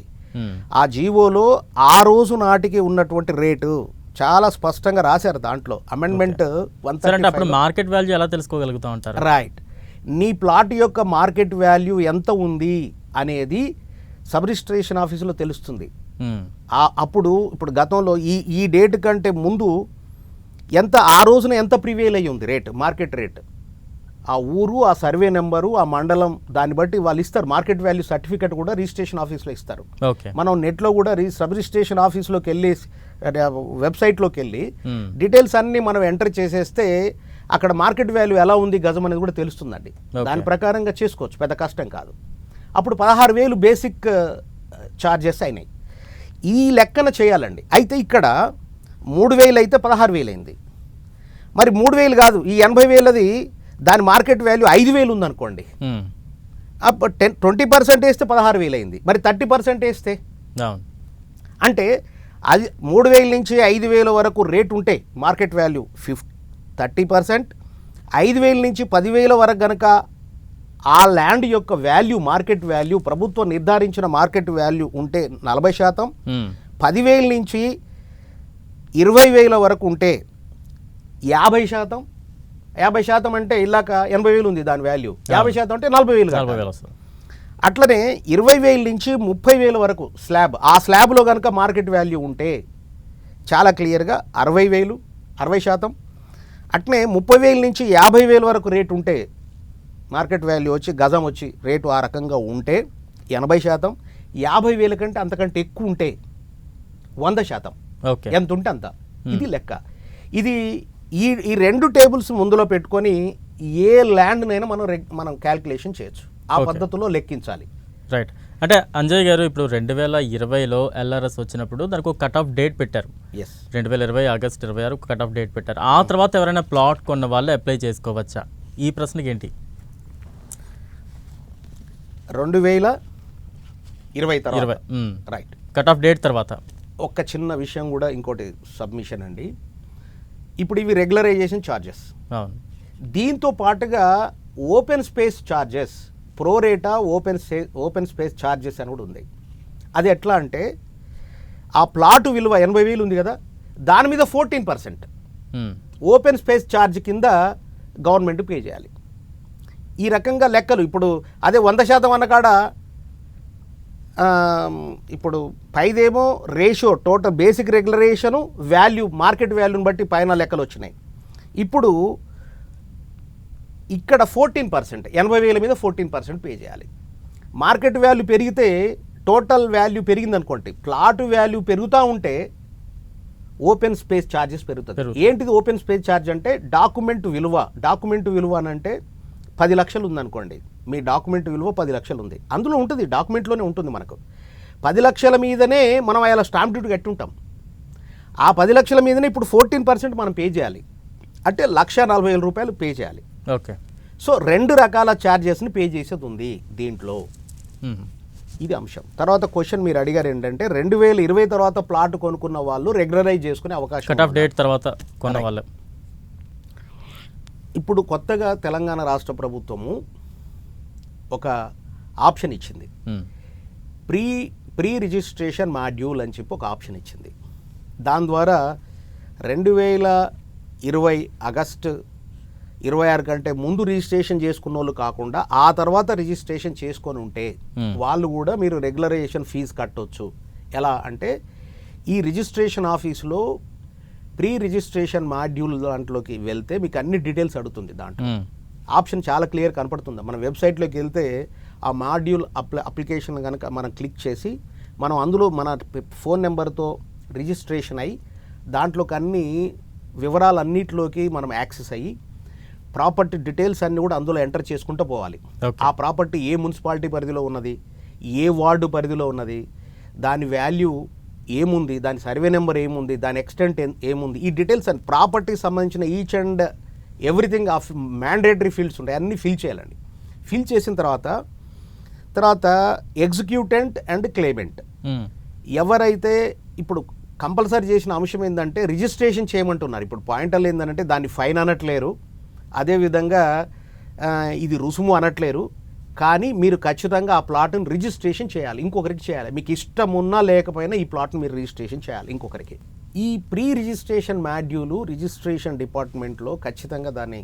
ఆ జీవోలో ఆ రోజు నాటికి ఉన్నటువంటి రేటు చాలా స్పష్టంగా రాశారు దాంట్లో. అమెండ్మెంట్ 135.
అప్పుడు మార్కెట్ వాల్యూ ఎలా తెలుసుకోగలుగుతా ఉంటారు?
రైట్, నీ ప్లాట్ యొక్క మార్కెట్ వాల్యూ ఎంత ఉంది అనేది సబ్ రిజిస్ట్రేషన్ ఆఫీసులో తెలుస్తుంది. ఇప్పుడు గతంలో ఈ డేట్ కంటే ముందు ఆ రోజున ఎంత ప్రివేల్ అయ్యి ఉంది రేట్, మార్కెట్ రేట్, ఆ ఊరు, ఆ సర్వే నెంబరు, ఆ మండలం, దాన్ని బట్టి వాళ్ళు ఇస్తారు. మార్కెట్ వాల్యూ సర్టిఫికేట్ కూడా రిజిస్ట్రేషన్ ఆఫీస్లో ఇస్తారు. మనం నెట్లో కూడా సబ్ రిజిస్ట్రేషన్ ఆఫీస్లోకి వెళ్ళి, వెబ్సైట్లోకి వెళ్ళి డీటెయిల్స్ అన్నీ మనం ఎంటర్ చేసేస్తే అక్కడ మార్కెట్ వాల్యూ ఎలా ఉంది గజం అనేది కూడా తెలుస్తుందండి. దాని ప్రకారంగా చేసుకోవచ్చు, పెద్ద కష్టం కాదు. అప్పుడు 16,000 బేసిక్ ఛార్జెస్ అయినాయి. ఈ లెక్కన చేయాలండి. అయితే ఇక్కడ 3,000 అయితే 16,000 అయింది. మరి 3,000 కాదు, ఈ 80,000ది దాని మార్కెట్ వాల్యూ 5,000 ఉందనుకోండి, అప్పుడు 20% వేస్తే 16,000 అయింది. మరి 30% వేస్తే అంటే అది 3,000 నుంచి 5,000 వరకు రేట్ ఉంటే మార్కెట్ వాల్యూ 30%, 5,000 నుంచి 10,000 వరకు కనుక ఆ ల్యాండ్ యొక్క వాల్యూ, మార్కెట్ వాల్యూ, ప్రభుత్వం నిర్ధారించిన మార్కెట్ వాల్యూ ఉంటే 40%, 10,000 నుంచి 20,000 వరకు ఉంటే 50%. 50% అంటే ఇలాక 80,000 ఉంది దాని వాల్యూ, 50% అంటే 40,000. అట్లనే 20,000 నుంచి 30,000 వరకు స్లాబ్, ఆ స్లాబ్లో కనుక మార్కెట్ వాల్యూ ఉంటే చాలా క్లియర్గా 60,000, 60%. అట్నే 30,000 నుంచి 50,000 వరకు రేటు ఉంటే, మార్కెట్ వాల్యూ వచ్చి గజం వచ్చి రేటు ఆ రకంగా ఉంటే 80%. 50,000 కంటే అంతకంటే ఎక్కువ ఉంటే 100%. ఎంత ఉంటే అంత. ఇది లెక్క. ఇది ఈ రెండు టేబుల్స్ ముందులో పెట్టుకొని ఏ ల్యాండ్నైనా మనం క్యాల్కులేషన్ చేయొచ్చు, ఆ పద్ధతిలో లెక్కించాలి.
రైట్. అంటే అంజయ్ గారు, ఇప్పుడు 2020లో ఎల్ఆర్ఎస్ వచ్చినప్పుడు దానికి ఒక కట్ ఆఫ్ డేట్ పెట్టారు. 2020 ఆగస్టు 26 కట్ ఆఫ్ డేట్ పెట్టారు. ఆ తర్వాత ఎవరైనా ప్లాట్ కొన్న వాళ్ళు అప్లై చేసుకోవచ్చా? ఈ ప్రశ్నకి ఏంటి?
2020 తర్వాత రైట్,
కట్ ఆఫ్ డేట్ తర్వాత
ఒక్క చిన్న విషయం కూడా, ఇంకోటి సబ్మిషన్ అండి. ఇప్పుడు ఇవి రెగ్యులరైజేషన్ ఛార్జెస్, దీంతో పాటుగా open space charges, ప్రోరేటా open space charges అని కూడా ఉంది. అది ఎట్లా అంటే, ఆ ప్లాటు విలువ 80,000 ఉంది కదా, దాని మీద 14% ఓపెన్ స్పేస్ ఛార్జ్ కింద గవర్నమెంట్ పే చేయాలి. ఈ రకంగా లెక్కలు. ఇప్పుడు అదే 100% అన్నకాడ ఇప్పుడు పైదేమో ratio, total basic regularisation, value, market వాల్యూని బట్టి పైన లెక్కలు వచ్చినాయి. ఇప్పుడు ఇక్కడ 14%, 80,000 మీద 14% పే చేయాలి. మార్కెట్ వాల్యూ పెరిగితే టోటల్ వాల్యూ పెరిగింది అనుకోండి, ప్లాట్ వాల్యూ పెరుగుతూ ఉంటే ఓపెన్ స్పేస్ ఛార్జెస్ పెరుగుతుంది. ఏంటిది ఓపెన్ స్పేస్ ఛార్జ్ అంటే? డాక్యుమెంట్ విలువ అని అంటే 10 లక్షలు ఉందనుకోండి, మీ డాక్యుమెంట్ విలువ 10 లక్షలు ఉంది, అందులో ఉంటుంది, డాక్యుమెంట్లోనే ఉంటుంది. మనకు 10 లక్షల మీదనే మనం అలా స్టాంప్ డ్యూటీ కట్టుంటాం. ఆ 10 లక్షల మీదనే ఇప్పుడు 14% మనం పే చేయాలి, అంటే 1,40,000 రూపాయలు పే చేయాలి.
ఓకే.
సో 2 రకాల ఛార్జెస్ని పే చేసేది ఉంది దీంట్లో. ఇది అంశం. తర్వాత క్వశ్చన్ మీరు అడిగారు ఏంటంటే, 2020 తర్వాత ప్లాట్ కొనుక్కున్న వాళ్ళు రెగ్యులరైజ్ చేసుకునే అవకాశం,
కట్ ఆఫ్ డేట్ తర్వాత కొన్న వాళ్ళు.
ఇప్పుడు కొత్తగా తెలంగాణ రాష్ట్ర ప్రభుత్వము ఒక ఆప్షన్ ఇచ్చింది, ప్రీ రిజిస్ట్రేషన్ మాడ్యూల్ అని చెప్పి ఒక ఆప్షన్ ఇచ్చింది. దాని ద్వారా 2020 ఆగస్టు 26 కంటే ముందు రిజిస్ట్రేషన్ చేసుకున్న వాళ్ళు కాకుండా ఆ తర్వాత రిజిస్ట్రేషన్ చేసుకొని ఉంటే వాళ్ళు కూడా మీరు రెగ్యులరైజేషన్ ఫీజు కట్టొచ్చు. ఎలా అంటే ఈ రిజిస్ట్రేషన్ ఆఫీసులో ప్రీ రిజిస్ట్రేషన్ మాడ్యూల్ దాంట్లోకి వెళ్తే మీకు అన్ని డీటెయిల్స్ అడుగుతుంది. దాంట్లో ఆప్షన్ చాలా క్లియర్ కనపడుతుంది. మన వెబ్సైట్లోకి వెళ్తే ఆ మాడ్యూల్ అప్లికేషన్ కనుక మనం క్లిక్ చేసి మనం అందులో మన ఫోన్ నెంబర్తో రిజిస్ట్రేషన్ అయ్యి దాంట్లోకి అన్ని వివరాలన్నిటిలోకి మనం యాక్సెస్ అయ్యి ప్రాపర్టీ డీటెయిల్స్ అన్నీ కూడా అందులో ఎంటర్ చేసుకుంటూ పోవాలి. ఆ ప్రాపర్టీ ఏ మున్సిపాలిటీ పరిధిలో ఉన్నది, ఏ వార్డు పరిధిలో ఉన్నది, దాని వాల్యూ ఏముంది, దాని సర్వే నెంబర్ ఏముంది, దాని ఎక్స్టెంట్ ఏముంది, ఈ డీటెయిల్స్ అండ్ ప్రాపర్టీకి సంబంధించిన ఈచ్ అండ్ ఎవ్రీథింగ్ ఆ మ్యాండేటరీ ఫీల్డ్స్ ఉంటాయి, అన్నీ ఫిల్ చేయాలండి. ఫిల్ చేసిన తర్వాత ఎగ్జిక్యూటెంట్ అండ్ క్లెయిమెంట్ ఎవరైతే ఇప్పుడు కంపల్సరీ చేసిన అంశం ఏంటంటే రిజిస్ట్రేషన్ చేయమంటున్నారు. ఇప్పుడు పాయింట్లు ఏంటంటే దాన్ని ఫైన్ అనట్లేరు, అదేవిధంగా ఇది రుసుము అనట్లేరు, కానీ మీరు ఖచ్చితంగా ఆ ప్లాట్ని రిజిస్ట్రేషన్ చేయాలి, ఇంకొకరికి చేయాలి. మీకు ఇష్టం ఉన్నా లేకపోయినా ఈ ప్లాట్ని మీరు రిజిస్ట్రేషన్ చేయాలి ఇంకొకరికి. ఈ ప్రీ రిజిస్ట్రేషన్ మాడ్యూలు రిజిస్ట్రేషన్ డిపార్ట్మెంట్లో ఖచ్చితంగా దాన్ని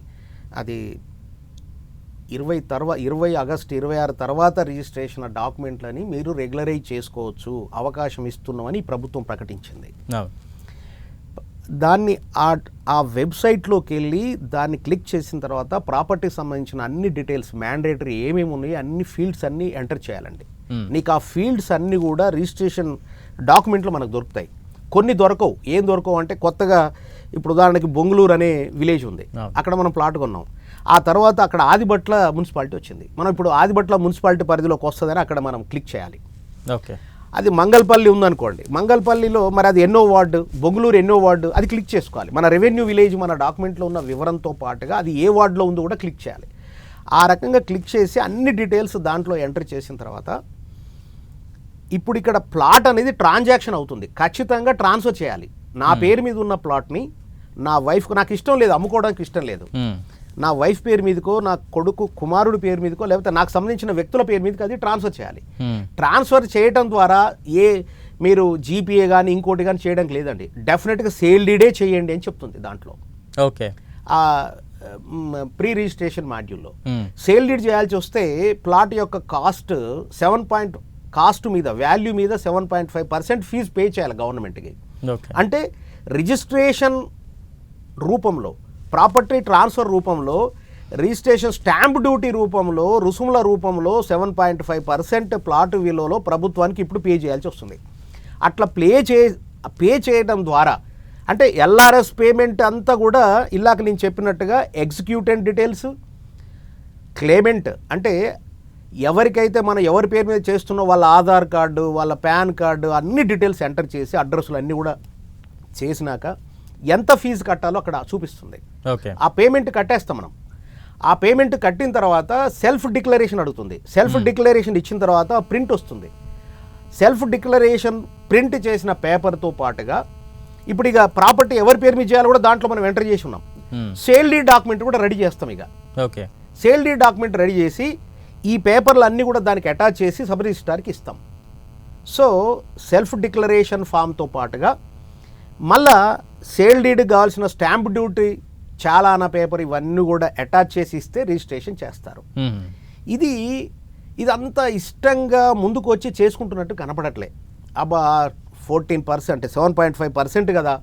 అది 20 ఆగస్టు 26 తర్వాత రిజిస్ట్రేషన్ డాక్యుమెంట్లని మీరు రెగ్యులరైజ్ చేసుకోవచ్చు, అవకాశం ఇస్తున్నామని ప్రభుత్వం ప్రకటించింది. దాన్ని ఆ వెబ్సైట్లోకి వెళ్ళి దాన్ని క్లిక్ చేసిన తర్వాత ప్రాపర్టీకి సంబంధించిన అన్ని డీటెయిల్స్ మ్యాండేటరీ ఏమేమి ఉన్నాయో అన్ని ఫీల్డ్స్ అన్నీ ఎంటర్ చేయాలండి. నీకు ఆ ఫీల్డ్స్ అన్నీ కూడా రిజిస్ట్రేషన్ డాక్యుమెంట్లు మనకు దొరుకుతాయి. కొన్ని దొరకవు. ఏం దొరకవు అంటే కొత్తగా ఇప్పుడు ఉదాహరణకి బొంగుళూరు అనే విలేజ్ ఉంది, అక్కడ మనం ప్లాట్ కొన్నాం. ఆ తర్వాత అక్కడ ఆదిబట్ల మున్సిపాలిటీ వచ్చింది. మనం ఇప్పుడు ఆదిబట్ల మున్సిపాలిటీ పరిధిలోకి వస్తుందని అక్కడ మనం క్లిక్ చేయాలి.
ఓకే,
అది మంగళపల్లి ఉందనుకోండి, మంగళపల్లిలో మరి అది ఎన్నో వార్డు, బొంగుళూరు ఎన్నో వార్డు, అది క్లిక్ చేసుకోవాలి. మన రెవెన్యూ విలేజ్ మన డాక్యుమెంట్లో ఉన్న వివరంతో పాటుగా అది ఏ వార్డులో ఉందో కూడా క్లిక్ చేయాలి. ఆ రకంగా క్లిక్ చేసి అన్ని డీటెయిల్స్ దాంట్లో ఎంటర్ చేసిన తర్వాత ఇప్పుడు ఇక్కడ ప్లాట్ అనేది ట్రాన్సాక్షన్ అవుతుంది. ఖచ్చితంగా ట్రాన్స్ఫర్ చేయాలి. నా పేరు మీద ఉన్న ప్లాట్ని నా వైఫ్కు, నాకు ఇష్టం లేదు, అమ్ముకోవడానికి ఇష్టం లేదు, నా వైఫ్ పేరు మీదకో, నా కొడుకు కుమారుడి పేరు మీదకో, లేకపోతే నాకు సంబంధించిన వ్యక్తుల పేరు మీదకి అది ట్రాన్స్ఫర్ చేయాలి. ట్రాన్స్ఫర్ చేయడం ద్వారా మీరు జీపీఏ కానీ ఇంకోటి కానీ చేయడానికి లేదండి, డెఫినెట్గా సేల్ డీడే చేయండి అని చెప్తుంది దాంట్లో.
ఓకే,
ఆ ప్రీ రిజిస్ట్రేషన్ మాడ్యూల్లో సేల్ డీడ్ చేయాల్సి వస్తే ప్లాట్ యొక్క కాస్ట్ మీద వాల్యూ మీద 7.5% ఫీజు పే చేయాలి గవర్నమెంట్కి. అంటే రిజిస్ట్రేషన్ రూపంలో, ప్రాపర్టీ ట్రాన్స్ఫర్ రూపంలో, రిజిస్ట్రేషన్ స్టాంప్ డ్యూటీ రూపంలో, రుసుముల రూపంలో 7.5% ప్లాట్ విలువలో ప్రభుత్వానికి ఇప్పుడు పే చేయాల్సి వస్తుంది. అట్లా పే చేయడం ద్వారా అంటే ఎల్ఆర్ఎస్ పేమెంట్ అంతా కూడా ఇలాగ నేను చెప్పినట్టుగా ఎగ్జిక్యూటెంట్ డీటెయిల్స్, క్లెయిమెంట్ అంటే ఎవరికైతే మనం ఎవరి పేరు మీద చేస్తున్నో వాళ్ళ ఆధార్ కార్డు, వాళ్ళ పాన్ కార్డు, అన్ని డీటెయిల్స్ ఎంటర్ చేసి అడ్రస్లు అన్నీ కూడా చేసినాక ఎంత ఫీజు కట్టాలో అక్కడ చూపిస్తుంది. ఆ పేమెంట్ కట్టేస్తాం మనం. ఆ పేమెంట్ కట్టిన తర్వాత సెల్ఫ్ డిక్లరేషన్ అడుగుతుంది. సెల్ఫ్ డిక్లరేషన్ ఇచ్చిన తర్వాత ప్రింట్ వస్తుంది. సెల్ఫ్ డిక్లరేషన్ ప్రింట్ చేసిన పేపర్తో పాటుగా ఇప్పుడు ఇక ప్రాపర్టీ ఎవరి పేరు మీద చేయాలో కూడా దాంట్లో మనం ఎంటర్ చేసి ఉన్నాం. సేల్ డీడ్ డాక్యుమెంట్ కూడా రెడీ చేస్తాం. ఇక సేల్ డీడ్ డాక్యుమెంట్ రెడీ చేసి ఈ పేపర్లు అన్నీ కూడా దానికి అటాచ్ చేసి సబ్ రిజిస్ట్రార్కి ఇస్తాం. సో సెల్ఫ్ డిక్లరేషన్ ఫామ్తో పాటుగా మళ్ళా సేల్ డీడ్ కావాల్సిన స్టాంప్ డ్యూటీ, చాలానా పేపర్ ఇవన్నీ కూడా అటాచ్ చేసి ఇస్తే రిజిస్ట్రేషన్ చేస్తారు. ఇదంతా ఇష్టంగా ముందుకు వచ్చి చేసుకుంటున్నట్టు కనపడట్లే. అబ్బా 14% అంటే 7.5% కదా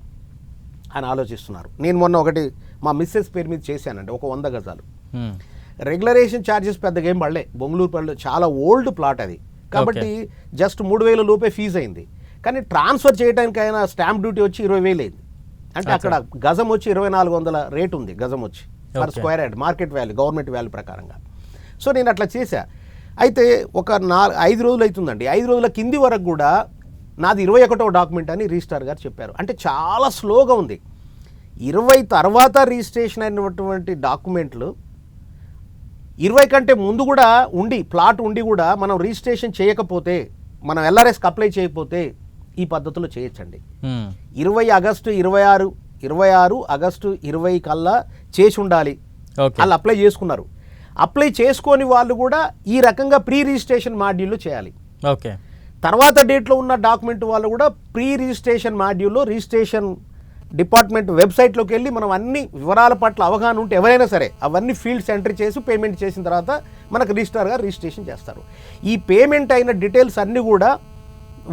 అని ఆలోచిస్తున్నారు. నేను మొన్న ఒకటి మా మిస్సెస్ పేరు మీద చేశానండి, ఒక 100 గజాలు. రెగ్యులరేషన్ ఛార్జెస్ పెద్దగా ఏం పడలే. బొంగుళూరు పల్లె చాలా ఓల్డ్ ప్లాట్ అది, కాబట్టి జస్ట్ 3,000 లోపే ఫీజు అయింది. కానీ ట్రాన్స్ఫర్ చేయడానికి అయినా స్టాంప్ డ్యూటీ వచ్చి 20,000 అయింది. అంటే అక్కడ గజం వచ్చి 2,400 రేట్ ఉంది గజం వచ్చి per square yard, market value, government value ప్రకారంగా. సో నేను అట్లా చేశా. అయితే ఒక 5 రోజులు అవుతుందండి. 5 రోజుల కింది వరకు కూడా నాది 21వ డాక్యుమెంట్ అని రిజిస్ట్రార్ గారు చెప్పారు. అంటే చాలా స్లోగా ఉంది. 20 తర్వాత రిజిస్ట్రేషన్ అయినటువంటి డాక్యుమెంట్లు 20 కంటే ముందు కూడా ఉండి, ప్లాట్ ఉండి కూడా మనం రిజిస్ట్రేషన్ చేయకపోతే, మనం ఎల్ఆర్ఎస్కి అప్లై చేయకపోతే ఈ పద్ధతిలో చేయొచ్చండి. 26 ఆగస్టు 20 కల్లా చేసి ఉండాలి. వాళ్ళు అప్లై చేసుకున్నారు. అప్లై చేసుకొని వాళ్ళు కూడా ఈ రకంగా ప్రీ రిజిస్ట్రేషన్ మాడ్యూల్లో చేయాలి. తర్వాత డేట్లో ఉన్న డాక్యుమెంట్ వాళ్ళు కూడా ప్రీ రిజిస్ట్రేషన్ మాడ్యూల్లో రిజిస్ట్రేషన్ డిపార్ట్మెంట్ వెబ్సైట్లోకి వెళ్ళి మనం అన్ని వివరాల పట్ల అవగాహన ఉంటే ఎవరైనా సరే అవన్నీ ఫీల్డ్స్ ఎంట్రీ చేసి పేమెంట్ చేసిన తర్వాత మనకు రిజిస్ట్రార్గా రిజిస్ట్రేషన్ చేస్తారు. ఈ పేమెంట్ అయిన డీటెయిల్స్ అన్నీ కూడా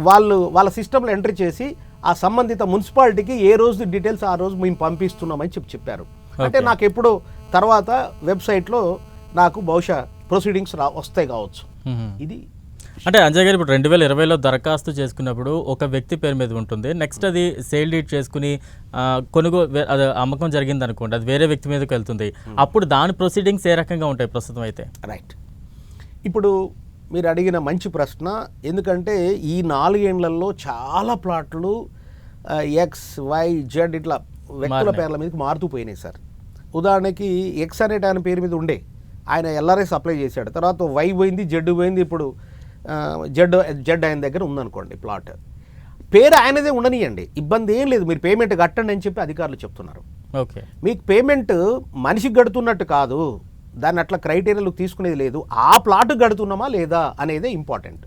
వాళ్ళ సిస్టంలో ఎంట్రీ చేసి ఆ సంబంధిత మున్సిపాలిటీకి ఏ రోజు డీటెయిల్స్ ఆ రోజు మేము పంపిస్తున్నామని చెప్పారు. అంటే నాకు ఎప్పుడో తర్వాత వెబ్సైట్లో నాకు బహుశా ప్రొసీడింగ్స్ వస్తాయి కావచ్చు. ఇది
అంటే అంజయ్ గారు ఇప్పుడు 2020లో దరఖాస్తు చేసుకున్నప్పుడు ఒక వ్యక్తి పేరు మీద ఉంటుంది. నెక్స్ట్ అది సేల్ డీడ్ చేసుకుని అది అమ్మకం జరిగింది అనుకోండి, అది వేరే వ్యక్తి మీదకి వెళ్తుంది. అప్పుడు దాని ప్రొసీడింగ్స్ ఏ రకంగా ఉంటాయి ప్రస్తుతం అయితే?
రైట్, ఇప్పుడు మీరు అడిగిన మంచి ప్రశ్న. ఎందుకంటే ఈ 4 ఏళ్లలో చాలా ప్లాట్లు XYZ ఇట్లా వ్యక్తుల పేర్ల మీదకి మారుతూ పోయినాయి సార్. ఉదాహరణకి ఎక్స్ అనేట ఆయన పేరు మీద ఉండే, ఆయన LRS అప్లై చేశాడు, తర్వాత Y పోయింది, Z పోయింది, ఇప్పుడు జెడ్ ఆయన దగ్గర ఉందనుకోండి ప్లాట్, పేరు ఆయనదే ఉండనియండి, ఇబ్బంది ఏం లేదు, మీరు పేమెంట్ కట్టండి అని చెప్పి అధికారులు చెప్తున్నారు.
ఓకే,
మీకు పేమెంట్ మనిషికి కడుతున్నట్టు కాదు, దాన్ని అట్లా క్రైటీరియాలు తీసుకునేది లేదు, ఆ ప్లాట్ కడుతున్నామా లేదా అనేదే ఇంపార్టెంట్.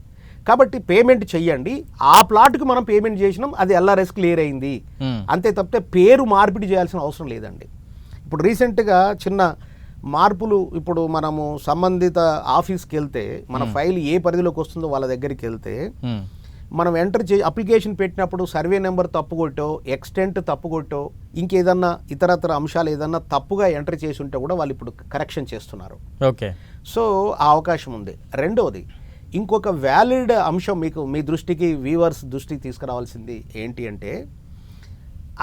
కాబట్టి పేమెంట్ చెయ్యండి, ఆ ప్లాట్కి మనం పేమెంట్ చేసినాం, అది LRS క్లియర్ అయింది అంతే తప్పితే పేరు మార్పిడి చేయాల్సిన అవసరం లేదండి. ఇప్పుడు రీసెంట్గా చిన్న మార్పులు, ఇప్పుడు మనము సంబంధిత ఆఫీస్కి వెళ్తే మన ఫైల్ ఏ పరిధిలోకి వస్తుందో వాళ్ళ దగ్గరికి వెళ్తే మనం ఎంటర్ అప్లికేషన్ పెట్టినప్పుడు సర్వే నెంబర్ తప్పు కొట్టో, ఎక్స్టెంట్ తప్పు కొట్టో, ఇంకేదన్నా ఇతరతర అంశాలు ఏదన్నా తప్పుగా ఎంటర్ చేసి ఉంటే కూడా వాళ్ళు ఇప్పుడు కరెక్షన్ చేస్తున్నారు.
ఓకే,
సో ఆ అవకాశం ఉంది. రెండవది, ఇంకొక వ్యాలిడ్ అంశం మీకు మీ దృష్టికి, వ్యూవర్స్ దృష్టికి తీసుకురావాల్సింది ఏంటి అంటే,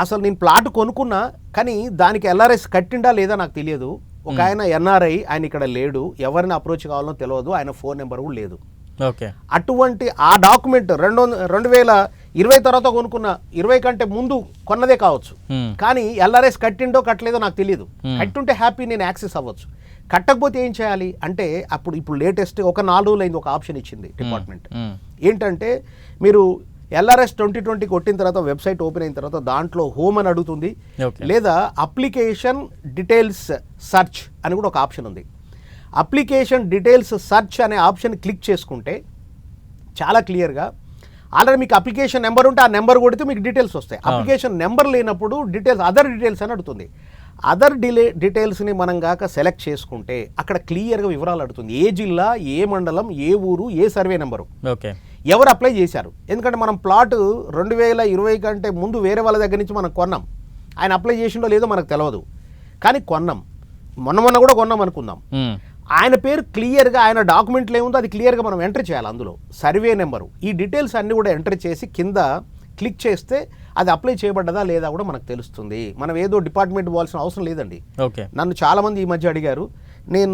అసలు నేను ప్లాట్ కొనుక్కున్నా కానీ దానికి LRS కట్టిండా లేదా నాకు తెలియదు. ఒక ఆయన NRI, ఆయన ఇక్కడ లేడు, ఎవరిని అప్రోచ్ కావాలో తెలియదు, ఆయన ఫోన్ నెంబర్ కూడా లేదు.
ఓకే,
అటువంటి ఆ డాక్యుమెంట్ 2020 తర్వాత కొనుక్కున్న, 20 కంటే ముందు కొన్నదే కావచ్చు, కానీ LRS కట్టిండో కట్టలేదో నాకు తెలియదు. కట్టుంటే హ్యాపీ, నేను యాక్సెస్ అవ్వచ్చు. కట్టకపోతే ఏం చేయాలి అంటే, ఇప్పుడు లేటెస్ట్ ఒక 4 రోజులు అయింది, ఒక ఆప్షన్ ఇచ్చింది డిపార్ట్మెంట్. ఏంటంటే మీరు LRS 2020 కొట్టిన తర్వాత వెబ్సైట్ ఓపెన్ అయిన తర్వాత దాంట్లో హోమ్ అని అడుగుతుంది, లేదా అప్లికేషన్ డీటెయిల్స్ సర్చ్ అని కూడా ఒక ఆప్షన్ ఉంది. అప్లికేషన్ డీటెయిల్స్ సర్చ్ అనే ఆప్షన్ క్లిక్ చేసుకుంటే చాలా క్లియర్గా, ఆల్రెడీ మీకు అప్లికేషన్ నెంబర్ ఉంటే ఆ నెంబర్ కొడితే మీకు డీటెయిల్స్ వస్తాయి. అప్లికేషన్ నెంబర్ లేనప్పుడు డీటెయిల్స్, అదర్ డీటెయిల్స్ అని అడుగుతుంది. అదర్ డీటెయిల్స్ని మనం కాక సెలెక్ట్ చేసుకుంటే అక్కడ క్లియర్గా వివరాలు అడుగుతుంది, ఏ జిల్లా, ఏ మండలం, ఏ ఊరు, ఏ సర్వే నెంబరు,
ఓకే,
ఎవరు అప్లై చేశారు. ఎందుకంటే మనం ప్లాట్ 2020 కంటే ముందు వేరే వాళ్ళ దగ్గర నుంచి మనం కొన్నాం, ఆయన అప్లై చేసిండో లేదో మనకు తెలియదు, కానీ కొన్నాం, మొన్న కూడా కొన్నాం అనుకుందాం. ఆయన పేరు క్లియర్గా, ఆయన డాక్యుమెంట్లు ఏముందో అది క్లియర్గా మనం ఎంటర్ చేయాలి. అందులో సర్వే నెంబరు, ఈ డీటెయిల్స్ అన్నీ కూడా ఎంటర్ చేసి కింద క్లిక్ చేస్తే అది అప్లై చేయబడ్డదా లేదా కూడా మనకు తెలుస్తుంది. మనం ఏదో డిపార్ట్మెంట్ పోవాల్సిన అవసరం లేదండి.
ఓకే,
నన్ను చాలామంది ఈ మధ్య అడిగారు, నేను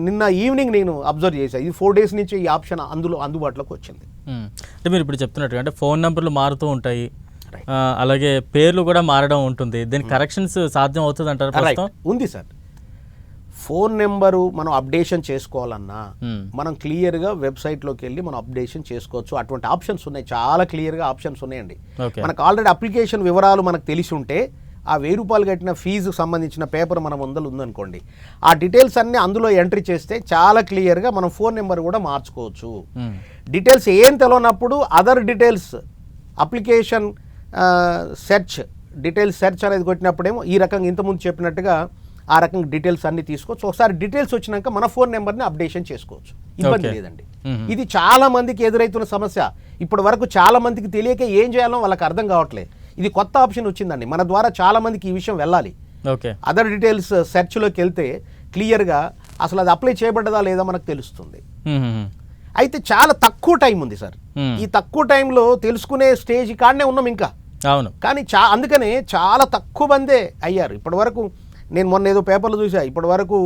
నిన్న ఈవినింగ్ నేను అబ్జర్వ్ చేశాను, ఇది 4 days నుంచి ఈ ఆప్షన్ అందుబాటులోకి వచ్చింది.
అంటే మీరు ఇప్పుడు చెప్తున్నట్టుగా అంటే ఫోన్ నెంబర్లు మారుతూ ఉంటాయి, అలాగే పేర్లు కూడా మారడం ఉంటుంది, దీని కరెక్షన్స్ సాధ్యం అవుతుంది అంటారు?
ఉంది సార్. ఫోన్ నెంబరు మనం అప్డేషన్ చేసుకోవాలన్నా మనం క్లియర్గా వెబ్సైట్లోకి వెళ్ళి మనం అప్డేషన్ చేసుకోవచ్చు. అటువంటి ఆప్షన్స్ ఉన్నాయి, చాలా క్లియర్గా ఆప్షన్స్ ఉన్నాయండి. మనకు ఆల్రెడీ అప్లికేషన్ వివరాలు మనకు తెలిసి ఉంటే, ఆ 1000 రూపాయలు కట్టిన ఫీజు సంబంధించిన పేపర్ మన ముందర ఉందనుకోండి, ఆ డీటెయిల్స్ అన్నీ అందులో ఎంట్రీ చేస్తే చాలా క్లియర్గా మనం ఫోన్ నెంబర్ కూడా మార్చుకోవచ్చు. డీటెయిల్స్ ఏం తెలియనప్పుడు other details application search, details search అనేది కొట్టినప్పుడేమో ఈ రకంగా ఇంతకుముందు చెప్పినట్టుగా ఆ రకంగా డీటెయిల్స్ అన్ని తీసుకోవచ్చు. ఒకసారి డీటెయిల్స్ వచ్చినాక మన ఫోన్ నెంబర్ని అప్డేషన్ చేసుకోవచ్చు, ఇబ్బంది లేదండి. ఇది చాలా మందికి ఎదురవుతున్న సమస్య. ఇప్పటి వరకు చాలా మందికి తెలియక ఏం చేయాలో వాళ్ళకి అర్థం కావట్లేదు. ఇది కొత్త ఆప్షన్ వచ్చిందండి, మన ద్వారా చాలా మందికి ఈ విషయం వెళ్ళాలి. అదర్ డీటెయిల్స్ సెర్చ్లోకి వెళ్తే క్లియర్గా అసలు అది అప్లై చేయబడ్డదా లేదా మనకు తెలుస్తుంది. అయితే చాలా తక్కువ టైం ఉంది సార్, ఈ తక్కువ టైంలో తెలుసుకునే స్టేజ్ కాడనే ఉన్నాం ఇంకా.
అవును,
కానీ అందుకనే చాలా తక్కువ మందే అయ్యారు. ఇప్పటి వరకు నేను మొన్న ఏదో పేపర్లు చూసా, ఇప్పటి వరకు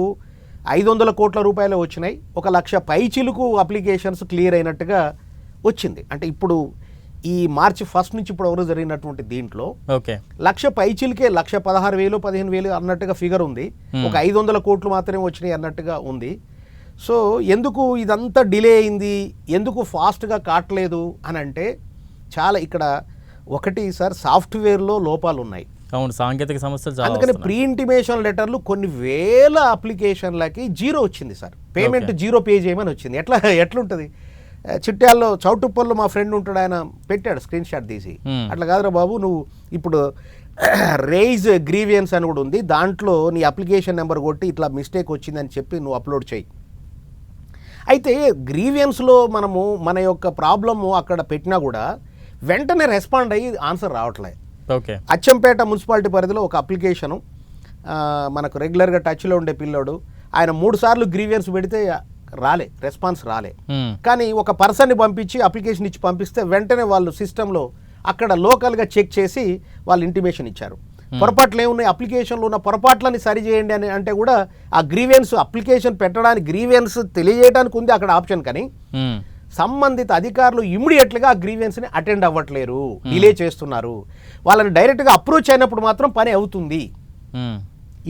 500 కోట్ల రూపాయలు వచ్చినాయి, 1 లక్ష పైచిలుకు అప్లికేషన్స్ క్లియర్ అయినట్టుగా వచ్చింది. అంటే ఇప్పుడు ఈ మార్చి 1 నుంచి ఇప్పుడు ఎవరు జరిగినటువంటి దీంట్లో 1 లక్ష పైచిలుకే 1,16,000 15,000 అన్నట్టుగా ఫిగర్ ఉంది, ఒక 500 కోట్లు మాత్రమే వచ్చినాయి అన్నట్టుగా ఉంది. సో ఎందుకు ఇదంతా డిలే అయింది, ఎందుకు ఫాస్ట్గా కావట్లేదు అని అంటే, చాలా ఇక్కడ ఒకటి సార్, సాఫ్ట్వేర్లో లోపాలు ఉన్నాయి.
అవును, సాంకేతిక సమస్యలు చాలా.
అందుకని ప్రీ ఇంటిమేషన్ లెటర్లు కొన్ని వేల అప్లికేషన్లకి 0 వచ్చింది సార్, పేమెంట్ 0 పే చేయమని వచ్చింది. ఎట్లుంటుంది? చిట్యాల్లో చౌటుప్పల్లో మా ఫ్రెండ్ ఉంటాడు, ఆయన పెట్టాడు స్క్రీన్ షాట్ తీసి, అట్లా కాదురా బాబు నువ్వు ఇప్పుడు రేజ్ గ్రీవియన్స్ అని కూడా ఉంది, దాంట్లో నీ అప్లికేషన్ నెంబర్ కొట్టి ఇట్లా మిస్టేక్ వచ్చిందని చెప్పి నువ్వు అప్లోడ్ చేయి. అయితే గ్రీవియన్స్లో మనము మన యొక్క ప్రాబ్లము అక్కడ పెట్టినా కూడా వెంటనే రెస్పాండ్ అయ్యి ఆన్సర్ రావట్లేదు.
ఓకే,
అచ్చంపేట మున్సిపాలిటీ పరిధిలో ఒక అప్లికేషను, మనకు రెగ్యులర్గా టచ్లో ఉండే పిల్లోడు, ఆయన 3 సార్లు గ్రీవియన్స్ పెడితే రాలే, రెస్పాన్స్ రాలే. కానీ ఒక పర్సన్ని పంపించి అప్లికేషన్ ఇచ్చి పంపిస్తే వెంటనే వాళ్ళు సిస్టంలో అక్కడ లోకల్గా చెక్ చేసి వాళ్ళు ఇంటిమేషన్ ఇచ్చారు. పొరపాట్లు ఏమున్నాయి, అప్లికేషన్లో ఉన్న పొరపాట్లని సరిచేయండి అని అంటే కూడా ఆ గ్రీవియన్స్ అప్లికేషన్ పెట్టడానికి గ్రీవియన్స్ తెలియజేయడానికి ఉంది అక్కడ ఆప్షన్, కానీ సంబంధిత అధికారులు ఇమ్మీడియట్గా ఆ గ్రీవియన్స్ని అటెండ్ అవ్వట్లేరు, డిలే చేస్తున్నారు. వాళ్ళని డైరెక్ట్గా అప్రోచ్ అయినప్పుడు మాత్రం పని అవుతుంది.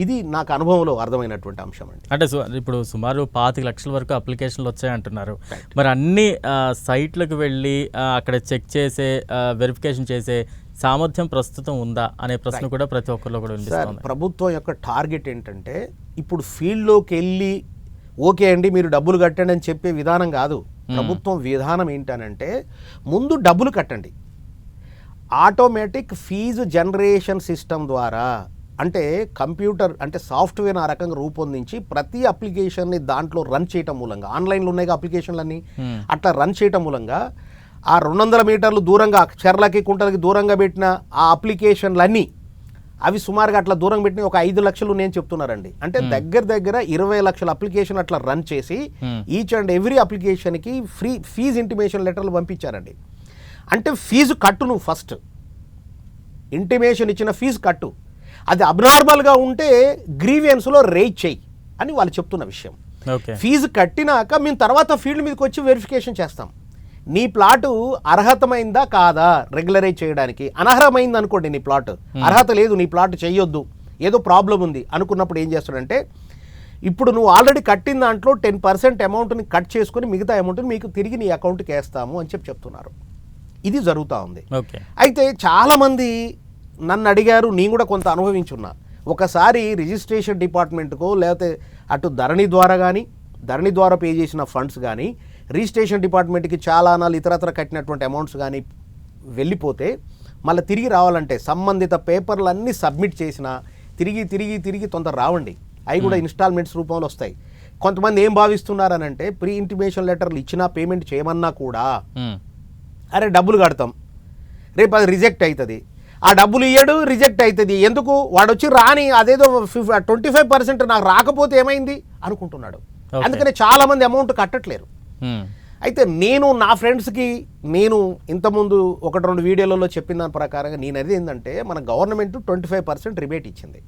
ఇది నాకు అనుభవంలో అర్థమైనటువంటి అంశం అండి.
అంటే ఇప్పుడు సుమారు 25 లక్షల వరకు అప్లికేషన్లు వచ్చాయంటున్నారు. మరి అన్ని సైట్లకు వెళ్ళి అక్కడ చెక్ చేసే వెరిఫికేషన్ చేసే సామర్థ్యం ప్రస్తుతం ఉందా అనే ప్రశ్న కూడా ప్రతి ఒక్కరిలో కూడా వినిపిస్తుంది.
ప్రభుత్వం యొక్క టార్గెట్ ఏంటంటే ఇప్పుడు ఫీల్డ్లోకి వెళ్ళి ఓకే అండి మీరు డబ్బులు కట్టండి అని చెప్పే విధానం కాదు. ప్రభుత్వం విధానం ఏంటనంటే ముందు డబ్బులు కట్టండి, ఆటోమేటిక్ ఫీజు జనరేషన్ సిస్టమ్ ద్వారా, అంటే కంప్యూటర్ అంటే సాఫ్ట్వేర్ ఆ రకంగా రూపొందించి ప్రతి అప్లికేషన్ని దాంట్లో రన్ చేయటం మూలంగా, ఆన్లైన్లో ఉన్నాయి అప్లికేషన్లన్నీ, అట్లా రన్ చేయటం మూలంగా ఆ 200 మీటర్లు దూరంగా చెర్లకి కుంటలకి దూరంగా పెట్టిన ఆ అప్లికేషన్లన్నీ అవి సుమారుగా అట్లా దూరం పెట్టిన ఒక 5 లక్షలు నేను చెప్తున్నారండి. అంటే దగ్గర 20 లక్షల అప్లికేషన్ అట్లా రన్ చేసి ఈచ్ అండ్ ఎవ్రీ అప్లికేషన్కి ఫీజు ఇంటిమేషన్ లెటర్లు పంపించారండి. అంటే ఫీజు కట్టు, నువ్వు ఫస్ట్ ఇంటిమేషన్ ఇచ్చిన ఫీజు కట్టు, అది అబ్నార్మల్గా ఉంటే గ్రీవియన్స్లో రేజ్ చేయి అని వాళ్ళు చెప్తున్న విషయం. ఫీజు కట్టినాక మేము తర్వాత ఫీల్డ్ మీదకి వచ్చి వెరిఫికేషన్ చేస్తాం, నీ ప్లాటు అర్హతమైందా కాదా రెగ్యులరైజ్ చేయడానికి. అనర్హమైంది అనుకోండి, నీ ప్లాట్ అర్హత లేదు, నీ ప్లాట్ చేయొద్దు, ఏదో ప్రాబ్లం ఉంది అనుకున్నప్పుడు ఏం చేస్తాడంటే ఇప్పుడు నువ్వు ఆల్రెడీ కట్టిన దాంట్లో 10% అమౌంట్ని కట్ చేసుకుని మిగతా అమౌంట్ని మీకు తిరిగి నీ అకౌంట్కి వేస్తాము అని చెప్తున్నారు. ఇది జరుగుతూ ఉంది. అయితే చాలామంది నన్ను అడిగారు, నేను కూడా కొంత అనుభవించున్నా. ఒకసారి రిజిస్ట్రేషన్ డిపార్ట్మెంట్కో లేకపోతే అటు ధరణి ద్వారా పే చేసిన ఫండ్స్ కానీ రిజిస్ట్రేషన్ డిపార్ట్మెంట్కి చాలానాలు ఇతరత్ర కట్టినటువంటి అమౌంట్స్ కానీ వెళ్ళిపోతే మళ్ళీ తిరిగి రావాలంటే సంబంధిత పేపర్లు అన్నీ సబ్మిట్ చేసినా తిరిగి తొందర రావండి. అవి కూడా ఇన్స్టాల్మెంట్స్ రూపంలో వస్తాయి. కొంతమంది ఏం భావిస్తున్నారనంటే ప్రీ ఇంటిమేషన్ లెటర్లు ఇచ్చినా పేమెంట్ చేయమన్నా కూడా అరే డబ్బులు కడతాం, రేపు అది రిజెక్ట్ అవుతుంది, ఆ డబ్బులు ఇయ్యడు, రిజెక్ట్ అవుతుంది, ఎందుకు వాడు వచ్చి రాని అదేదో 25% నాకు రాకపోతే ఏమైంది అనుకుంటున్నాడు. అందుకనే చాలామంది అమౌంట్ కట్టట్లేరు. అయితే నేను నా ఫ్రెండ్స్కి నేను ఇంతకుముందు 1-2 వీడియోలలో చెప్పిన దాని ప్రకారంగా నేను అది ఏంటంటే మన గవర్నమెంట్ 25% రిబేట్ ఇచ్చింది.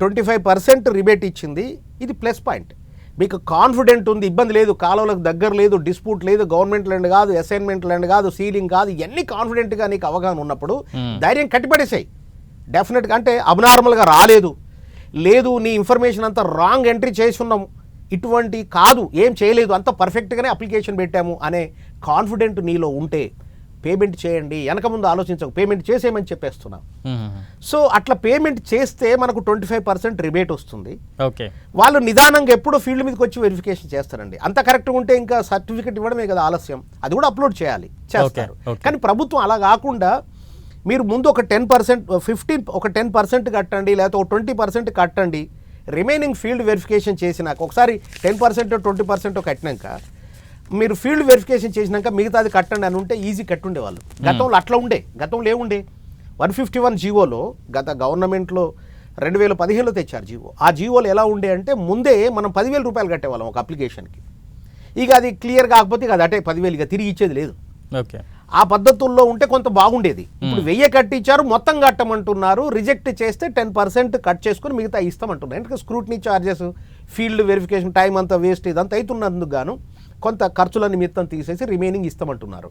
25% రిబేట్ ఇచ్చింది, ఇది ప్లస్ పాయింట్. మీకు కాన్ఫిడెంట్ ఉంది, ఇబ్బంది లేదు, కాలువలకు దగ్గర లేదు, డిస్ప్యూట్ లేదు, గవర్నమెంట్ ల్యాండ్ కాదు, అసైన్మెంట్ ల్యాండ్ కాదు, సీలింగ్ కాదు, ఇవన్నీ కాన్ఫిడెంట్గా నీకు అవగాహన ఉన్నప్పుడు ధైర్యం కట్టిపడేసాయి డెఫినెట్గా. అంటే అబ్నార్మల్గా లేదు నీ ఇన్ఫర్మేషన్ అంతా రాంగ్ ఎంట్రీ చేసి ఉన్నాము, ఇటువంటి కాదు, ఏం చేయలేదు, అంత పర్ఫెక్ట్గానే అప్లికేషన్ పెట్టాము అనే కాన్ఫిడెంట్ నీలో ఉంటే పేమెంట్ చేయండి, వెనక ముందు ఆలోచించకు, పేమెంట్ చేసేయమని చెప్పేస్తున్నాం. సో అట్లా పేమెంట్ చేస్తే మనకు 25% రిబేట్ వస్తుంది. వాళ్ళు నిదానంగా ఎప్పుడో ఫీల్డ్ మీదకి వచ్చి వెరిఫికేషన్ చేస్తారండి. అంత కరెక్ట్గా ఉంటే ఇంకా సర్టిఫికెట్ ఇవ్వడమే కదా ఆలస్యం, అది కూడా అప్లోడ్ చేస్తారు. కానీ ప్రభుత్వం అలా కాకుండా మీరు ముందు ఒక 10% కట్టండి, లేకపోతే ఒక 20% కట్టండి, రిమైనింగ్ ఫీల్డ్ వెరిఫికేషన్ చేసినాక ఒకసారి 10% 20% కట్టినాక మీరు ఫీల్డ్ వెరిఫికేషన్ చేసినాక మిగతాది కట్టండి అని ఉంటే ఈజీ కట్టుండే వాళ్ళు. గతంలో అట్లా ఉండే, గతంలో ఏముండే 151 జీవోలో గత గవర్నమెంట్లో 2015లో తెచ్చారు జీవో. ఆ జీవోలు ఎలా ఉండే అంటే ముందే మనం 10,000 రూపాయలు కట్టేవాళ్ళం ఒక అప్లికేషన్కి. ఇక అది క్లియర్ కాకపోతే ఇక అటే 10,000 ఇక తిరిగి ఇచ్చేది లేదు. ఆ పద్ధతుల్లో ఉంటే కొంత బాగుండేది. ఇప్పుడు 1000 కట్టించారు, మొత్తం కట్టమంటున్నారు, రిజెక్ట్ చేస్తే 10% కట్ చేసుకుని మిగతా ఇస్తామంటున్నారు. ఎందుకంటే scrutiny charges, field verification time అంతా వేస్ట్, ఇదంతా అవుతున్నందుకు గాను కొంత ఖర్చుల నిమిత్తం తీసేసి రిమైనింగ్ ఇస్తామంటున్నారు.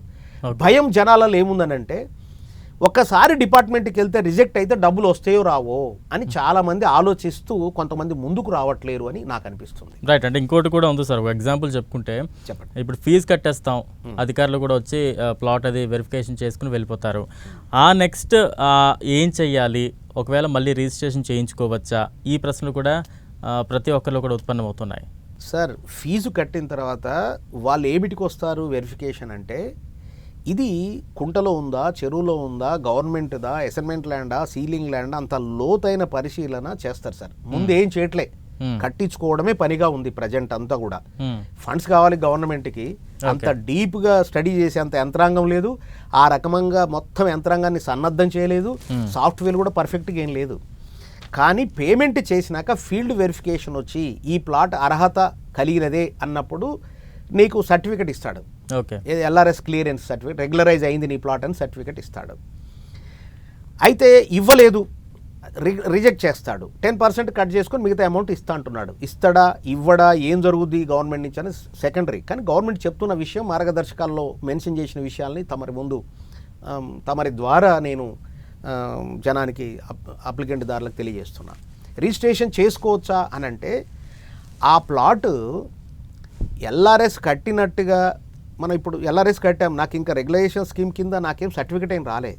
భయం జనాలలో ఏముందనంటే ఒక్కసారి డిపార్ట్మెంట్కి వెళ్తే రిజెక్ట్ అయితే డబ్బులు వస్తాయో రావో అని చాలామంది ఆలోచిస్తూ కొంతమంది ముందుకు రావట్లేరు అని నాకు అనిపిస్తుంది.
రైట్. అంటే ఇంకోటి కూడా ఉంది సార్, ఒక ఎగ్జాంపుల్ చెప్పుకుంటే ఇప్పుడు ఫీజు కట్టేస్తాం, అధికారులు కూడా వచ్చి ప్లాట్ అది వెరిఫికేషన్ చేసుకుని వెళ్ళిపోతారు. ఆ నెక్స్ట్ ఏం చెయ్యాలి, ఒకవేళ మళ్ళీ రిజిస్ట్రేషన్ చేయించుకోవచ్చా, ఈ ప్రశ్నలు కూడా ప్రతి ఒక్కరిలో కూడా ఉత్పన్నమవుతున్నాయి.
సార్ ఫీజు కట్టిన తర్వాత వాళ్ళు ఏమిటికి వస్తారు వెరిఫికేషన్ అంటే, ఇది కుంటలో ఉందా, చెరువులో ఉందా, గవర్నమెంట్దా, అసైన్మెంట్ ల్యాండా, సీలింగ్ ల్యాండా, అంత లోతైన పరిశీలన చేస్తారు సార్. ముందు ఏం చేయట్లే, కట్టించుకోవడమే పనిగా ఉంది ప్రజెంట్ అంతా కూడా. ఫండ్స్ కావాలి గవర్నమెంట్కి, అంత డీప్గా స్టడీ చేసే అంత యంత్రాంగం లేదు, ఆ రకంగా మొత్తం యంత్రాంగాన్ని సన్నద్ధం చేయలేదు, సాఫ్ట్వేర్ కూడా పర్ఫెక్ట్గా ఏం లేదు. కానీ పేమెంట్ చేసినాక ఫీల్డ్ వెరిఫికేషన్ వచ్చి ఈ ప్లాట్ అర్హత కలిగినదే అన్నప్పుడు నీకు సర్టిఫికెట్ ఇస్తాడు.
Okay,
LRS clearance certificate, regularize అయింది నీ ప్లాట్ అని సర్టిఫికెట్ ఇస్తాడు. అయితే ఇవ్వలేదు, రిజెక్ట్ చేస్తాడు, 10% కట్ చేసుకొని మిగతా అమౌంట్ ఇస్తా అంటున్నాడు. ఇస్తాడా ఇవ్వడా ఏం జరుగుద్ది గవర్నమెంట్ నుంచి అని సెకండరీ. కానీ గవర్నమెంట్ చెప్తున్న విషయం, మార్గదర్శకాల్లో మెన్షన్ చేసిన విషయాల్ని తమరి ముందు తమరి ద్వారా నేను జనానికి అప్లికెంట్ దారులకు తెలియజేస్తున్నా. రిజిస్ట్రేషన్ చేసుకోవచ్చా అని అంటే, ఆ ప్లాట్ ఎల్ఆర్ఎస్ కట్టినట్టుగా మనం ఇప్పుడు ఎల్ఆర్ఎస్ కట్టాం, నాకు ఇంకా రెగ్యులేషన్ స్కీమ్ కింద నాకేం సర్టిఫికేట్ ఏం రాలే,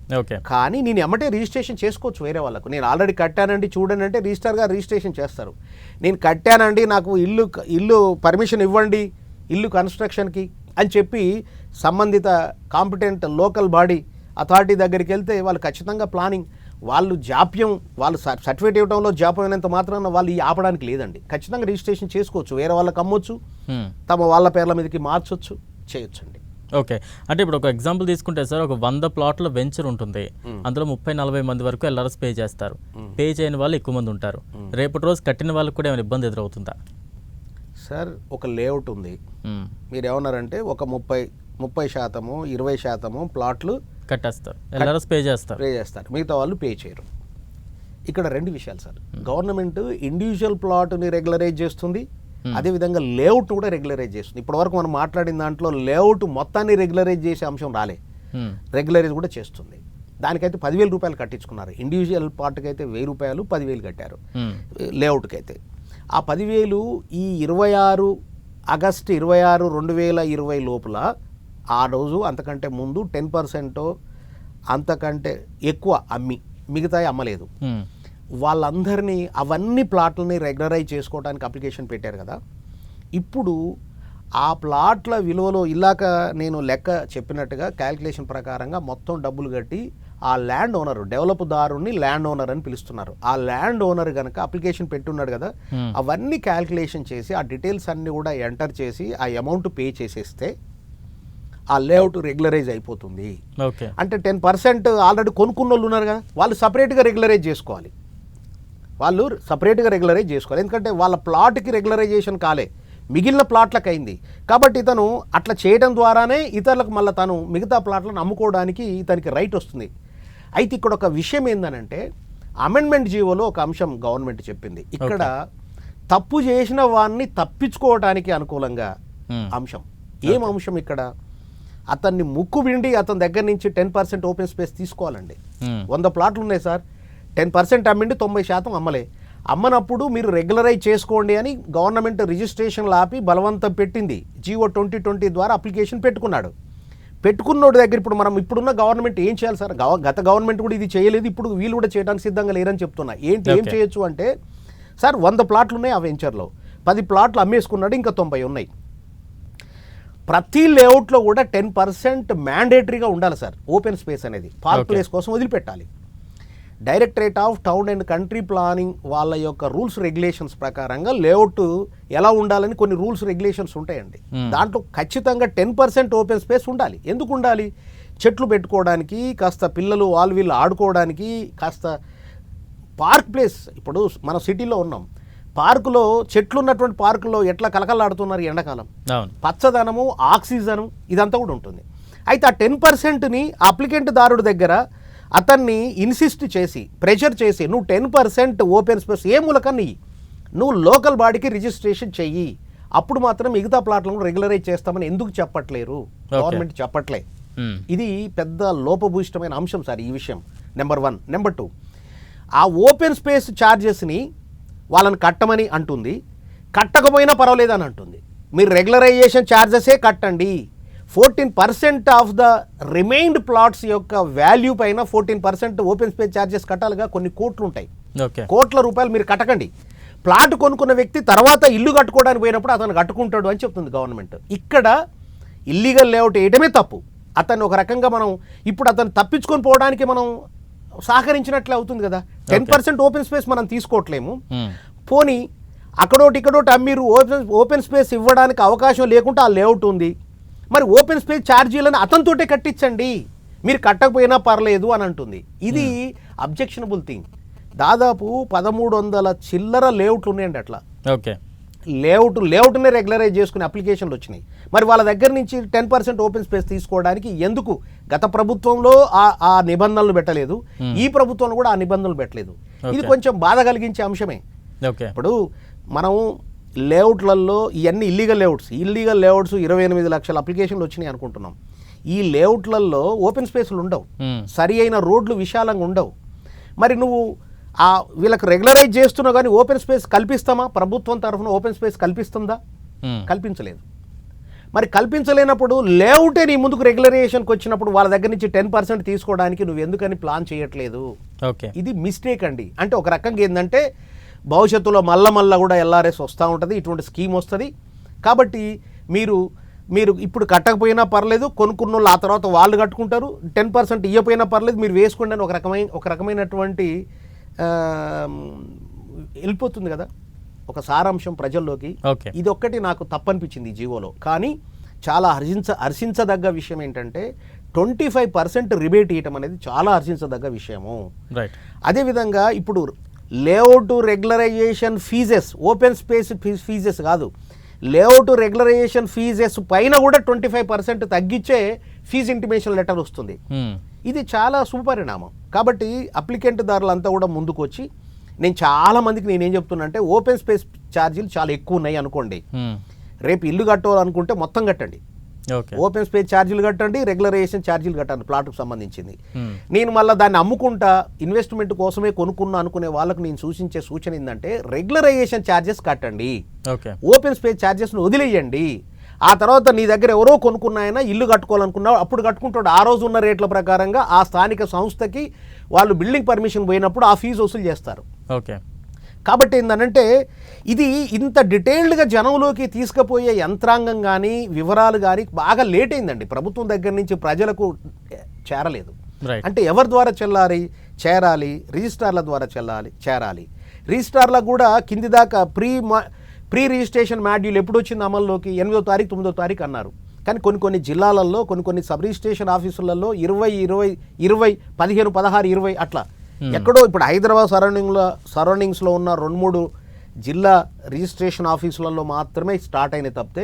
కానీ నేను ఎమ్మటే రిజిస్ట్రేషన్ చేసుకోవచ్చు వేరే వాళ్ళకు. నేను ఆల్రెడీ కట్టానండి చూడండి అంటే రిజిస్టర్గా రిజిస్ట్రేషన్ చేస్తారు. నేను కట్టానండి, నాకు ఇల్లు పర్మిషన్ ఇవ్వండి ఇల్లు కన్స్ట్రక్షన్కి అని చెప్పి సంబంధిత కాంపిటెంట్ లోకల్ బాడీ అథారిటీ దగ్గరికి వెళ్తే వాళ్ళు ఖచ్చితంగా ప్లానింగ్, వాళ్ళు జాప్యం, వాళ్ళు సర్టిఫికేట్ ఇవ్వడంలో జాప్యం అయినంత మాత్రాన వాళ్ళు ఆపడానికి లేదండి. ఖచ్చితంగా రిజిస్ట్రేషన్ చేసుకోవచ్చు, వేరే వాళ్ళకి అమ్మొచ్చు, తమ వాళ్ళ పేర్ల మీదకి మార్చొచ్చు, చేయొచ్చండి.
ఓకే, అంటే ఇప్పుడు ఒక ఎగ్జాంపుల్ తీసుకుంటే సార్, ఒక 100 ప్లాట్ల వెంచర్ ఉంటుంది, అందులో 30-40 మంది వరకు ఎల్ఆర్ఎస్ పే చేస్తారు. పే చేయని వాళ్ళు ఎక్కువ మంది ఉంటారు. రేపటి రోజు కట్టిన వాళ్ళకి కూడా ఏమైనా ఇబ్బంది ఎదురవుతుందా
సార్? ఒక లేఅవుట్ ఉంది, మీరు ఏమన్నారంటే ఒక 30%, 20% ప్లాట్లు
కట్టేస్తారు, ఎల్ఆర్ఎస్ పే చేస్తారు,
మిగతా వాళ్ళు పే చేయరు. ఇక్కడ రెండు విషయాలు సార్. గవర్నమెంట్ ఇండివిజువల్ ప్లాట్ని రెగ్యులరైజ్ చేస్తుంది, అదేవిధంగా లేఅవుట్ కూడా రెగ్యులరైజ్ చేస్తుంది. ఇప్పటివరకు మనం మాట్లాడిన దాంట్లో లేఅవుట్ మొత్తాన్ని రెగ్యులరైజ్ చేసే అంశం రాలే, రెగ్యులరైజ్ కూడా చేస్తుంది. దానికైతే 10,000 రూపాయలు కట్టించుకున్నారు. ఇండివిజువల్ ప్లాట్కి అయితే 1,000 రూపాయలు, 10,000 కట్టారు. లేఅవుట్కి అయితే ఆ 10,000 ఈ 26 ఆగస్టు 26, 2020 లోపల, ఆ రోజు అంతకంటే ముందు 10% అంతకంటే ఎక్కువ అమ్మి మిగతాయి అమ్మలేదు. వాళ్ళందరినీ అవన్నీ ప్లాట్లని రెగ్యులరైజ్ చేసుకోవడానికి అప్లికేషన్ పెట్టారు కదా. ఇప్పుడు ఆ ప్లాట్ల విలువలో ఇలాక నేను లెక్క చెప్పినట్టుగా క్యాల్కులేషన్ ప్రకారంగా మొత్తం డబ్బులు కట్టి ఆ ల్యాండ్ ఓనర్, డెవలప్దారుని ల్యాండ్ ఓనర్ అని పిలుస్తున్నారు. ఆ ల్యాండ్ ఓనర్ కనుక అప్లికేషన్ పెట్టున్నాడు కదా, అవన్నీ క్యాల్కులేషన్ చేసి ఆ డీటెయిల్స్ అన్నీ కూడా ఎంటర్ చేసి ఆ అమౌంట్ పే చేసేస్తే ఆ లేఅవుట్ రెగ్యులరైజ్ అయిపోతుంది. అంటే 10% ఆల్రెడీ కొనుక్కున్న వాళ్ళు ఉన్నారు కదా, వాళ్ళు సపరేట్గా రెగ్యులరైజ్ చేసుకోవాలి. ఎందుకంటే వాళ్ళ ప్లాట్కి రెగ్యులరైజేషన్ కాలే, మిగిలిన ప్లాట్లకు అయింది. కాబట్టి ఇతను అట్లా చేయడం ద్వారానే ఇతరులకు మళ్ళీ తను మిగతా ప్లాట్లను అమ్ముకోవడానికి ఇతనికి రైట్ వస్తుంది. అయితే ఇక్కడ ఒక విషయం ఏందనంటే, అమెండ్మెంట్ జీవోలో ఒక అంశం గవర్నమెంట్ చెప్పింది. ఇక్కడ తప్పు చేసిన వాడిని తప్పించుకోవడానికి అనుకూలంగా అంశం. ఏం అంశం ఇక్కడ? అతన్ని ముక్కు విండి అతని దగ్గర నుంచి 10% ఓపెన్ స్పేస్ తీసుకోవాలండి. 100 ప్లాట్లు ఉన్నాయి సార్, 10% అమ్మిండి 90% అమ్మలే. అమ్మనప్పుడు మీరు రెగ్యులరైజ్ చేసుకోండి అని గవర్నమెంట్ రిజిస్ట్రేషన్లు ఆపి బలవంతం పెట్టింది. జీవో 2020 ద్వారా అప్లికేషన్ పెట్టుకున్నోడి దగ్గర ఇప్పుడు మనం ఇప్పుడున్న గవర్నమెంట్ ఏం చేయాలి సార్? గత గవర్నమెంట్ కూడా ఇది చేయలేదు, ఇప్పుడు వీళ్ళు కూడా చేయడానికి సిద్ధంగా లేరని చెప్తున్నా. ఏం చేయొచ్చు అంటే, సార్ 100 ప్లాట్లు ఉన్నాయి ఆ వెంచర్లో, 10 ప్లాట్లు అమ్మేసుకున్నాడు, ఇంకా 90 ఉన్నాయి. ప్రతి లేఅవుట్లో కూడా 10% మ్యాండేటరీగా ఉండాలి సార్. ఓపెన్ స్పేస్ అనేది పార్క్ ప్లేస్ కోసం వదిలిపెట్టాలి. Directorate of town and country planning వాళ్ళ యొక్క రూల్స్ రెగ్యులేషన్స్ ప్రకారంగా లేఅవుట్ ఎలా ఉండాలని కొన్ని రూల్స్ రెగ్యులేషన్స్ ఉంటాయండి. దాంట్లో ఖచ్చితంగా 10% ఓపెన్ స్పేస్ ఉండాలి. ఎందుకు ఉండాలి? చెట్లు పెట్టుకోవడానికి, కాస్త పిల్లలు వాళ్ళు వీళ్ళు ఆడుకోవడానికి, కాస్త పార్క్ ప్లేస్. ఇప్పుడు మన సిటీలో ఉన్నాం, పార్కులో చెట్లు ఉన్నటువంటి పార్కులో ఎట్లా కలకలాడుతున్నారు ఎండాకాలం, పచ్చదనము, ఆక్సిజను ఇదంతా కూడా ఉంటుంది. అయితే ఆ 10%ని అప్లికెంట్ దారుడి దగ్గర అతన్ని ఇన్సిస్ట్ చేసి, ప్రెషర్ చేసి, నువ్వు 10% ఓపెన్ స్పేస్ ఏ మూలకని నువ్వు లోకల్ బాడీకి రిజిస్ట్రేషన్ చెయ్యి, అప్పుడు మాత్రం మిగతా ప్లాట్లను రెగ్యులరైజ్ చేస్తామని ఎందుకు చెప్పట్లేరు? గవర్నమెంట్ చెప్పట్లే. ఇది పెద్ద లోపభూయిష్టమైన అంశం సార్ ఈ విషయం. నెంబర్ 1. నెంబర్ 2, ఆ ఓపెన్ స్పేస్ ఛార్జెస్ని వాళ్ళని కట్టమని అంటుంది, కట్టకపోయినా పర్వాలేదు అని అంటుంది. మీరు రెగ్యులరైజేషన్ ఛార్జెసే కట్టండి, 14% ఆఫ్ ద రిమైన్డ్ ప్లాట్స్ యొక్క వాల్యూ పైన 14% ఓపెన్ స్పేస్ ఛార్జెస్ కట్టాలిగా. కొన్ని కోట్లు ఉంటాయి, కోట్ల రూపాయలు మీరు కట్టకండి, ప్లాట్ కొనుక్కున్న వ్యక్తి తర్వాత ఇల్లు కట్టుకోవడానికి పోయినప్పుడు అతను కట్టుకుంటాడు అని చెప్తుంది గవర్నమెంట్. ఇక్కడ ఇల్లీగల్ లేఅవుట్ వేయటమే తప్పు. అతన్ని ఒక రకంగా మనం ఇప్పుడు అతను తప్పించుకొని పోవడానికి మనం సహకరించినట్లే అవుతుంది కదా. 10% ఓపెన్ స్పేస్ మనం తీసుకోవట్లేము. పోనీ అక్కడోటి ఇక్కడోటి అమ్మీరు ఓపెన్ స్పేస్ ఇవ్వడానికి అవకాశం లేకుండా ఆ లేఅవుట్ ఉంది. మరి ఓపెన్ స్పేస్ ఛార్జీలను అతనితోటే కట్టించండి, మీరు కట్టకపోయినా పర్లేదు అని అంటుంది. ఇది అబ్జెక్షనబుల్ థింగ్. దాదాపు 1300 చిల్లర లేఅవుట్లు ఉన్నాయండి. అట్లా
ఓకే,
లేఅవుట్నే రెగ్యులరైజ్ చేసుకునే అప్లికేషన్లు వచ్చినాయి. మరి వాళ్ళ దగ్గర నుంచి 10% ఓపెన్ స్పేస్ తీసుకోవడానికి ఎందుకు గత ప్రభుత్వంలో ఆ నిబంధనలు పెట్టలేదు, ఈ ప్రభుత్వంలో కూడా ఆ నిబంధనలు పెట్టలేదు. ఇది కొంచెం బాధ కలిగించే అంశమే. ఇప్పుడు మనం లేఅవుట్లలో ఇవన్నీ ఇల్లీగల్ లేఅవుట్స్ 28 లక్షల అప్లికేషన్లు వచ్చినాయి అనుకుంటున్నాం. ఈ లేఅవుట్లలో ఓపెన్ స్పేస్లు ఉండవు, సరి అయిన రోడ్లు విశాలంగా ఉండవు. మరి నువ్వు వీళ్ళకి రెగ్యులరైజ్ చేస్తున్నావు కానీ ఓపెన్ స్పేస్ కల్పిస్తామా? ప్రభుత్వం తరఫున ఓపెన్ స్పేస్ కల్పిస్తుందా? కల్పించలేదు. మరి కల్పించలేనప్పుడు లేఅవుటే నీ ముందుకు రెగ్యులరైజేషన్కి వచ్చినప్పుడు వాళ్ళ దగ్గర నుంచి 10% తీసుకోవడానికి నువ్వు ఎందుకని ప్లాన్ చేయట్లేదు? ఇది మిస్టేక్ అండి. అంటే ఒక రకంగా ఏంటంటే భవిష్యత్తులో మళ్ళా కూడా ఎల్ఆర్ఎస్ వస్తూ ఉంటుంది, ఇటువంటి స్కీమ్ వస్తుంది. కాబట్టి మీరు ఇప్పుడు కట్టకపోయినా పర్లేదు, కొనుక్కున్న వాళ్ళు ఆ తర్వాత వాళ్ళు కట్టుకుంటారు, 10% ఇవ్వకపోయినా పర్లేదు, మీరు వేసుకోండి అని ఒక రకమైనటువంటి వెళ్ళిపోతుంది కదా ఒక సారాంశం ప్రజల్లోకి. ఇది ఒక్కటి నాకు తప్పనిపించింది ఈ జీవోలో. కానీ చాలా హర్షించదగ్గ విషయం ఏంటంటే 25% రిబేట్ ఇవ్వటం అనేది చాలా హర్షించదగ్గ విషయము. అదేవిధంగా ఇప్పుడు layout regularization fees, open space fees కాదు, లేఅవుట్ రెగ్యులరైజేషన్ ఫీజెస్ పైన కూడా 25% తగ్గించే ఫీజు ఇంటిమేషన్ లెటర్ వస్తుంది. ఇది చాలా సుపరిణామం. కాబట్టి అప్లికెంట్ దారులంతా కూడా ముందుకు వచ్చి, నేను చాలా మందికి నేనేం చెప్తున్నా అంటే ఓపెన్ స్పేస్ ఛార్జీలు చాలా ఎక్కువ ఉన్నాయి అనుకోండి, రేపు ఇల్లు కట్టాలనుకుంటే మొత్తం కట్టండి, ఓపెన్ స్పేస్ ఛార్జీలు కట్టండి, రెగ్యులరైజేషన్ ఛార్జీలు కట్టండి ప్లాట్కు సంబంధించింది. నేను మళ్ళీ దాన్ని అమ్ముకుంటా ఇన్వెస్ట్మెంట్ కోసమే కొనుక్కున్నా అనుకునే వాళ్ళకు నేను సూచించే సూచన ఏంటంటే రెగ్యులరైజేషన్ ఛార్జెస్ కట్టండి, ఓపెన్ స్పేస్ ఛార్జెస్ను వదిలేయండి. ఆ తర్వాత నీ దగ్గర ఎవరో కొనుక్కున్నాయన ఇల్లు కట్టుకోవాలనుకున్నావు, అప్పుడు కట్టుకుంటాడు. ఆ రోజు ఉన్న రేట్ల ప్రకారంగా ఆ స్థానిక సంస్థకి వాళ్ళు బిల్డింగ్ పర్మిషన్ పోయినప్పుడు ఆ ఫీజు వసూలు చేస్తారు. కాబట్టి ఏంటంటే ఇది ఇంత డీటెయిల్డ్గా జనంలోకి తీసుకుపోయే యంత్రాంగం కానీ వివరాలు కానీ బాగా లేట్ అయిందండి. ప్రభుత్వం దగ్గర నుంచి ప్రజలకు చేరలేదు. అంటే ఎవరి ద్వారా చేరాలి? రిజిస్ట్రార్ల ద్వారా చేరాలి. రిజిస్ట్రార్లకు కూడా కింది దాకా ప్రీ రిజిస్ట్రేషన్ మాడ్యూల్ ఎప్పుడు వచ్చింది అమల్లోకి? 8వ తారీఖు 9వ తారీఖు అన్నారు. కానీ కొన్ని జిల్లాలలో కొన్ని సబ్ రిజిస్ట్రేషన్ ఆఫీసులలో 20, 15, 16, 20 అట్లా ఎక్కడో. ఇప్పుడు హైదరాబాద్ సరౌండింగ్స్లో ఉన్న 2-3 జిల్లా రిజిస్ట్రేషన్ ఆఫీసులలో మాత్రమే స్టార్ట్ అయినాయి తప్పితే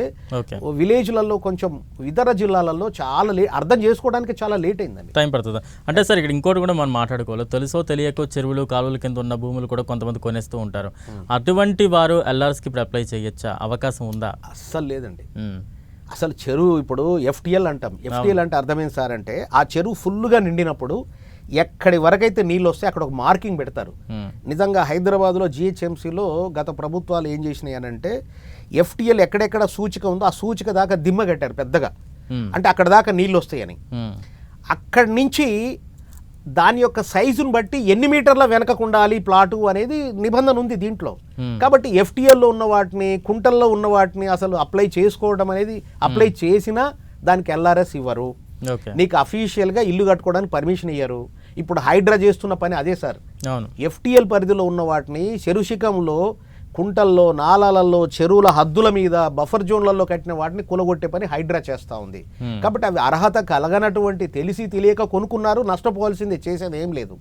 విలేజ్లలో కొంచెం ఇతర జిల్లాలలో చాలా అర్థం చేసుకోవడానికి చాలా లేట్ అయిందండి,
టైం పడుతుంది. అంటే సార్ ఇక్కడ ఇంకోటి కూడా మనం మాట్లాడుకోవాలి. తెలుసో తెలియకో చెరువులు కాలువల కింద ఉన్న భూములు కూడా కొంతమంది కొనేస్తూ ఉంటారు. అటువంటి వారు ఎల్ఆర్ఎస్కి ఇప్పుడు అప్లై చేయొచ్చా? అవకాశం ఉందా?
అస్సలు లేదండి. అసలు చెరువు ఇప్పుడు ఎఫ్టీఎల్ అంటాం. ఎఫ్టీఎల్ అంటే అర్థమైంది సార్ అంటే ఆ చెరువు ఫుల్గా నిండినప్పుడు ఎక్కడి వరకైతే నీళ్ళు వస్తే అక్కడ ఒక మార్కింగ్ పెడతారు. నిజంగా హైదరాబాద్లో జిహెచ్ఎంసీలో గత ప్రభుత్వాలు ఏం చేసినాయి అని అంటే ఎఫ్టీఎల్ ఎక్కడెక్కడ సూచిక ఉందో ఆ సూచిక దాకా దిమ్మ కట్టారు పెద్దగా. అంటే అక్కడ దాకా నీళ్ళు వస్తాయని. అక్కడి నుంచి దాని యొక్క సైజును బట్టి ఎన్ని మీటర్ల వెనకకు ఉండాలి ప్లాటు అనేది నిబంధన ఉంది దీంట్లో. కాబట్టి ఎఫ్టీఎల్లో ఉన్న వాటిని, కుంటల్లో ఉన్న వాటిని అసలు అప్లై చేసుకోవడం అనేది, అప్లై చేసినా దానికి ఎల్ఆర్ఎస్ ఇవ్వరు. నీకు అఫీషియల్గా ఇల్లు కట్టుకోవడానికి పర్మిషన్ ఇయ్యరు. ఇప్పుడు హైడ్రా చేస్తున్న పని అదే సార్. ఎఫ్టీఎల్ పరిధిలో ఉన్న వాటిని శరుశికంలో, కుంటల్లో, నాలాలలో, చెరువుల హద్దుల మీద, బఫర్ జోన్లలో కట్టిన వాటిని కూలగొట్టే పని హైడ్రా చేస్తూ ఉంది. కాబట్టి అవి అర్హత కలగనటువంటి, తెలిసి తెలియక కొనుక్కున్నారు, నష్టపోవాల్సిందే, చేసేది ఏం లేదు.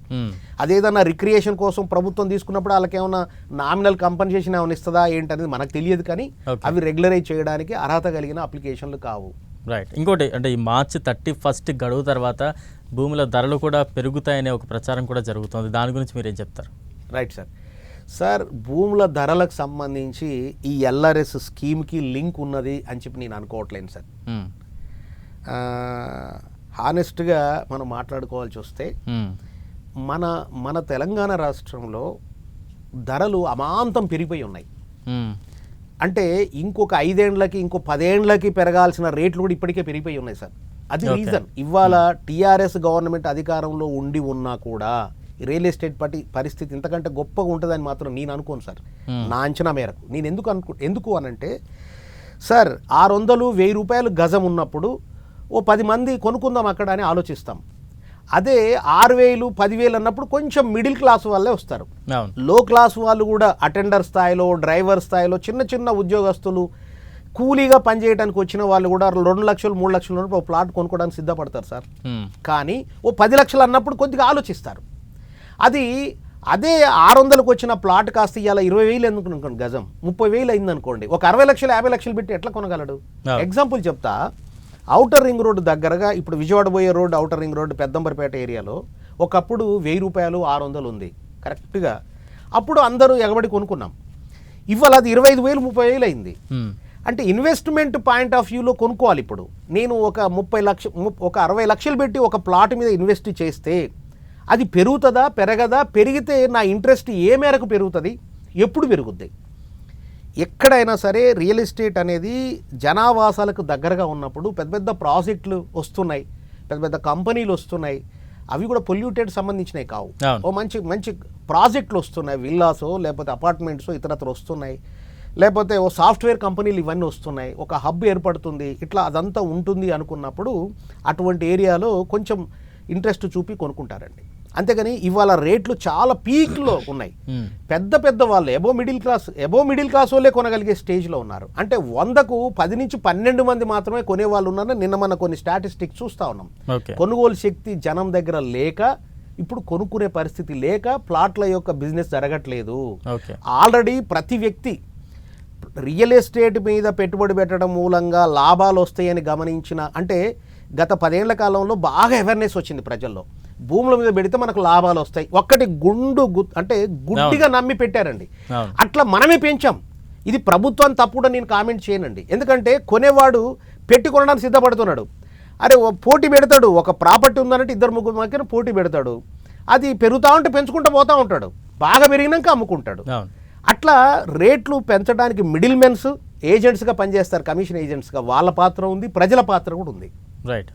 అదేదన్నా రిక్రియేషన్ కోసం ప్రభుత్వం తీసుకున్నప్పుడు వాళ్ళకి ఏమైనా నామినల్ కంపెన్సేషన్ ఏమైనా ఇస్తుందా ఏంటనేది మనకు తెలియదు. కానీ అవి రెగ్యులరైజ్ చేయడానికి అర్హత కలిగిన అప్లికేషన్లు కావు.
రైట్. ఇంకోటి అంటే ఈ మార్చి 31 గడువు తర్వాత భూముల ధరలు కూడా పెరుగుతాయనే ఒక ప్రచారం కూడా జరుగుతుంది. దాని గురించి మీరేం చెప్తారు?
రైట్ సార్, భూముల ధరలకు సంబంధించి ఈ ఎల్ఆర్ఎస్ స్కీమ్కి లింక్ ఉన్నది అని చెప్పి నేను అనుకోవట్లేను సార్. హానెస్ట్గా మనం మాట్లాడుకోవాల్సి వస్తే మన తెలంగాణ రాష్ట్రంలో ధరలు అమాంతం పెరిగిపోయి ఉన్నాయి. అంటే ఇంకొక 5 ఏళ్లకి, ఇంకో 10 ఏళ్లకి పెరగాల్సిన రేట్లు కూడా ఇప్పటికే పెరిగిపోయి ఉన్నాయి సార్. అది రీజన్. ఇవాళ టీఆర్ఎస్ గవర్నమెంట్ అధికారంలో ఉండి ఉన్నా కూడా రియల్ ఎస్టేట్ పరిస్థితి ఇంతకంటే గొప్పగా ఉంటుందని మాత్రం నేను అనుకోను సార్. నా అంచనా మేరకు నేను ఎందుకు అనంటే సార్ 600-1000 రూపాయలు గజం ఉన్నప్పుడు ఓ 10 మంది కొనుక్కుందాం అక్కడ అని ఆలోచిస్తాం. అదే 6000, 10,000 అన్నప్పుడు కొంచెం మిడిల్ క్లాస్ వాళ్ళే వస్తారు. లో క్లాస్ వాళ్ళు కూడా అటెండర్ స్థాయిలో, డ్రైవర్ స్థాయిలో, చిన్న చిన్న ఉద్యోగస్తులు, కూలీగా పనిచేయడానికి వచ్చిన వాళ్ళు కూడా 2 లక్షలు 3 లక్షలు ఉన్నప్పుడు ఒక ప్లాట్ కొనుక్కోవడానికి సిద్ధపడతారు సార్. కానీ ఓ 10 లక్షలు అన్నప్పుడు కొద్దిగా ఆలోచిస్తారు. అదే 600కు వచ్చిన ప్లాట్ కాస్త ఇవాళ 20,000 ఎందుకు అనుకోండి, గజం 30,000 అయిందనుకోండి, ఒక 60 లక్షలు 50 లక్షలు పెట్టి ఎట్లా కొనగలడు? ఎగ్జాంపుల్ చెప్తా. ఔటర్ రింగ్ రోడ్డు దగ్గరగా ఇప్పుడు విజయవాడ పోయే road, outer ring road Peddamberpet ఏరియాలో ఒకప్పుడు 1000 రూపాయలు 600 ఉంది కరెక్ట్గా. అప్పుడు అందరూ ఎగబడి కొనుక్కున్నాం. ఇవాళ అది 25,000 30,000 అయింది. అంటే ఇన్వెస్ట్మెంట్ పాయింట్ ఆఫ్ వ్యూలో కొనుక్కోవాలి. ఇప్పుడు నేను ఒక 60 లక్షలు పెట్టి ఒక ప్లాట్ మీద ఇన్వెస్ట్ చేస్తే అది పెరుగుతుందా పెరగదా? పెరిగితే నా ఇంట్రెస్ట్ ఏ మేరకు పెరుగుతుంది, ఎప్పుడు పెరుగుద్ది? ఎక్కడైనా సరే రియల్ ఎస్టేట్ అనేది జనావాసాలకు దగ్గరగా ఉన్నప్పుడు పెద్ద పెద్ద ప్రాజెక్టులు వస్తున్నాయి, పెద్ద పెద్ద కంపెనీలు వస్తున్నాయి. అవి కూడా పొల్యూటెడ్ సంబంధించినవి కావు. ఓ మంచి మంచి ప్రాజెక్టులు వస్తున్నాయి, విల్లాసో లేకపోతే అపార్ట్మెంట్సో ఇతరత్ర వస్తున్నాయి, లేకపోతే ఓ సాఫ్ట్వేర్ కంపెనీలు ఇవన్నీ వస్తున్నాయి, ఒక హబ్ ఏర్పడుతుంది, ఇట్లా అదంతా ఉంటుంది అనుకున్నప్పుడు అటువంటి ఏరియాలో కొంచెం ఇంట్రెస్ట్ చూపి కొనుక్కుంటారండి. అంతేగాని ఇవాళ రేట్లు చాలా పీక్లో ఉన్నాయి. పెద్ద వాళ్ళు ఎబో మిడిల్ క్లాస్ వాళ్ళే కొనగలిగే స్టేజ్లో ఉన్నారు. అంటే 100కు 10 నుంచి 12 మంది మాత్రమే కొనేవాళ్ళు ఉన్నారని నిన్న మన కొన్ని స్టాటిస్టిక్స్ చూస్తూ ఉన్నాం. కొనుగోలు శక్తి జనం దగ్గర లేక, ఇప్పుడు కొనుక్కునే పరిస్థితి లేక ప్లాట్ల యొక్క బిజినెస్ జరగట్లేదు. ఆల్రెడీ ప్రతి వ్యక్తి రియల్ ఎస్టేట్ మీద పెట్టుబడి పెట్టడం మూలంగా లాభాలు వస్తాయని గమనించిన, అంటే గత 10 ఏళ్ల కాలంలో బాగా అవేర్నెస్ వచ్చింది ప్రజల్లో, భూముల మీద పెడితే మనకు లాభాలు వస్తాయి. ఒక్కటి అంటే గుడ్డిగా నమ్మి పెట్టారండి. అట్లా మనమే పెంచాం. ఇది ప్రభుత్వం తప్పుడు నేను కామెంట్ చేయనండి. ఎందుకంటే కొనేవాడు పెట్టి కొనడానికి సిద్ధపడుతున్నాడు. అరే పోటీ పెడతాడు, ఒక ప్రాపర్టీ ఉందనంటే 2-3 మధ్యన పోటీ పెడతాడు. అది పెరుగుతూ ఉంటే పెంచుకుంటూ పోతూ ఉంటాడు, బాగా పెరిగినాక అమ్ముకుంటాడు. అట్లా రేట్లు పెంచడానికి మిడిల్ మెన్స్ ఏజెంట్స్గా పనిచేస్తారు, కమిషన్ ఏజెంట్స్గా. వాళ్ళ పాత్ర ఉంది, ప్రజల పాత్ర కూడా ఉంది. రైట్.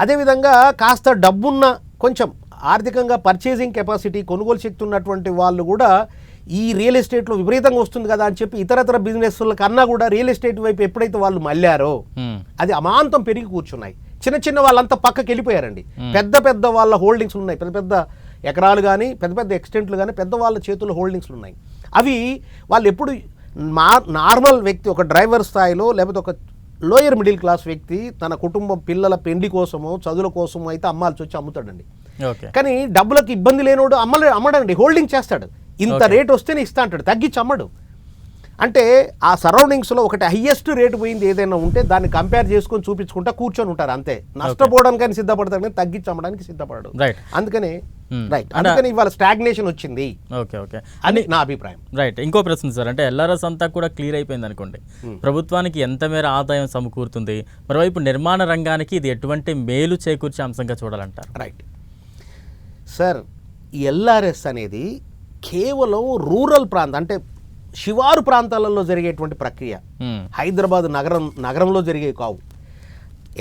అదేవిధంగా కాస్త డబ్బున్న, కొంచెం ఆర్థికంగా పర్చేసింగ్ కెపాసిటీ, కొనుగోలు శక్తి ఉన్నటువంటి వాళ్ళు కూడా ఈ రియల్ ఎస్టేట్లో విపరీతంగా వస్తుంది కదా అని చెప్పి ఇతరతర బిజినెస్ల కన్నా కూడా రియల్ ఎస్టేట్ వైపు ఎప్పుడైతే వాళ్ళు మళ్ళారో అది అమాంతం పెరిగి కూర్చున్నాయి. చిన్న వాళ్ళంతా పక్కకి వెళ్ళిపోయారండి. పెద్ద వాళ్ళ హోల్డింగ్స్ ఉన్నాయి, పెద్ద ఎకరాలు కానీ పెద్ద ఎక్స్టెంట్లు కానీ పెద్ద వాళ్ళ చేతుల్లో హోల్డింగ్స్లు ఉన్నాయి. అవి వాళ్ళు ఎప్పుడు నార్మల్ వ్యక్తి, ఒక డ్రైవర్ స్థాయిలో లేకపోతే ఒక లోయర్ మిడిల్ క్లాస్ వ్యక్తి తన కుటుంబం పిల్లల పెండి కోసమో చదువుల కోసమో అయితే అమ్మాల్సి వచ్చి అమ్ముతాడండి. కానీ డబ్బులకు ఇబ్బంది లేనోడు అమ్మడండి, హోల్డింగ్ చేస్తాడు. ఇంత రేట్ వస్తేనే ఇస్తా అంటాడు, తగ్గించి అమ్మడు. అంటే ఆ సరౌండింగ్స్లో ఒకటి హైయెస్ట్ రేటు పోయింది ఏదైనా ఉంటే దాన్ని కంపేర్ చేసుకొని చూపించుకుంటా కూర్చొని ఉంటారు అంతే. నష్టపోవడానికైనా సిద్ధపడతాడు కానీ తగ్గించి అమ్మడానికి సిద్ధపడడు. అందుకని ఇవాళ స్టాగ్నేషన్ వచ్చింది అని నా అభిప్రాయం.
రైట్. ఇంకో ప్రశ్న సార్, అంటే ఎల్ఆర్ఎస్ అంతా కూడా క్లియర్ అయిపోయింది అనుకోండి, ప్రభుత్వానికి ఎంత మేర ఆదాయం సమకూరుతుంది, మరోవైపు నిర్మాణ రంగానికి ఇది ఎటువంటి మేలు చేకూర్చే అంశంగా చూడాలంటారు?
రైట్ సార్, ఎల్ఆర్ఎస్ అనేది కేవలం రూరల్ ప్రాంతం, అంటే శివారు ప్రాంతాలలో జరిగేటువంటి ప్రక్రియ. హైదరాబాద్ నగరంలో జరిగేవి కావు.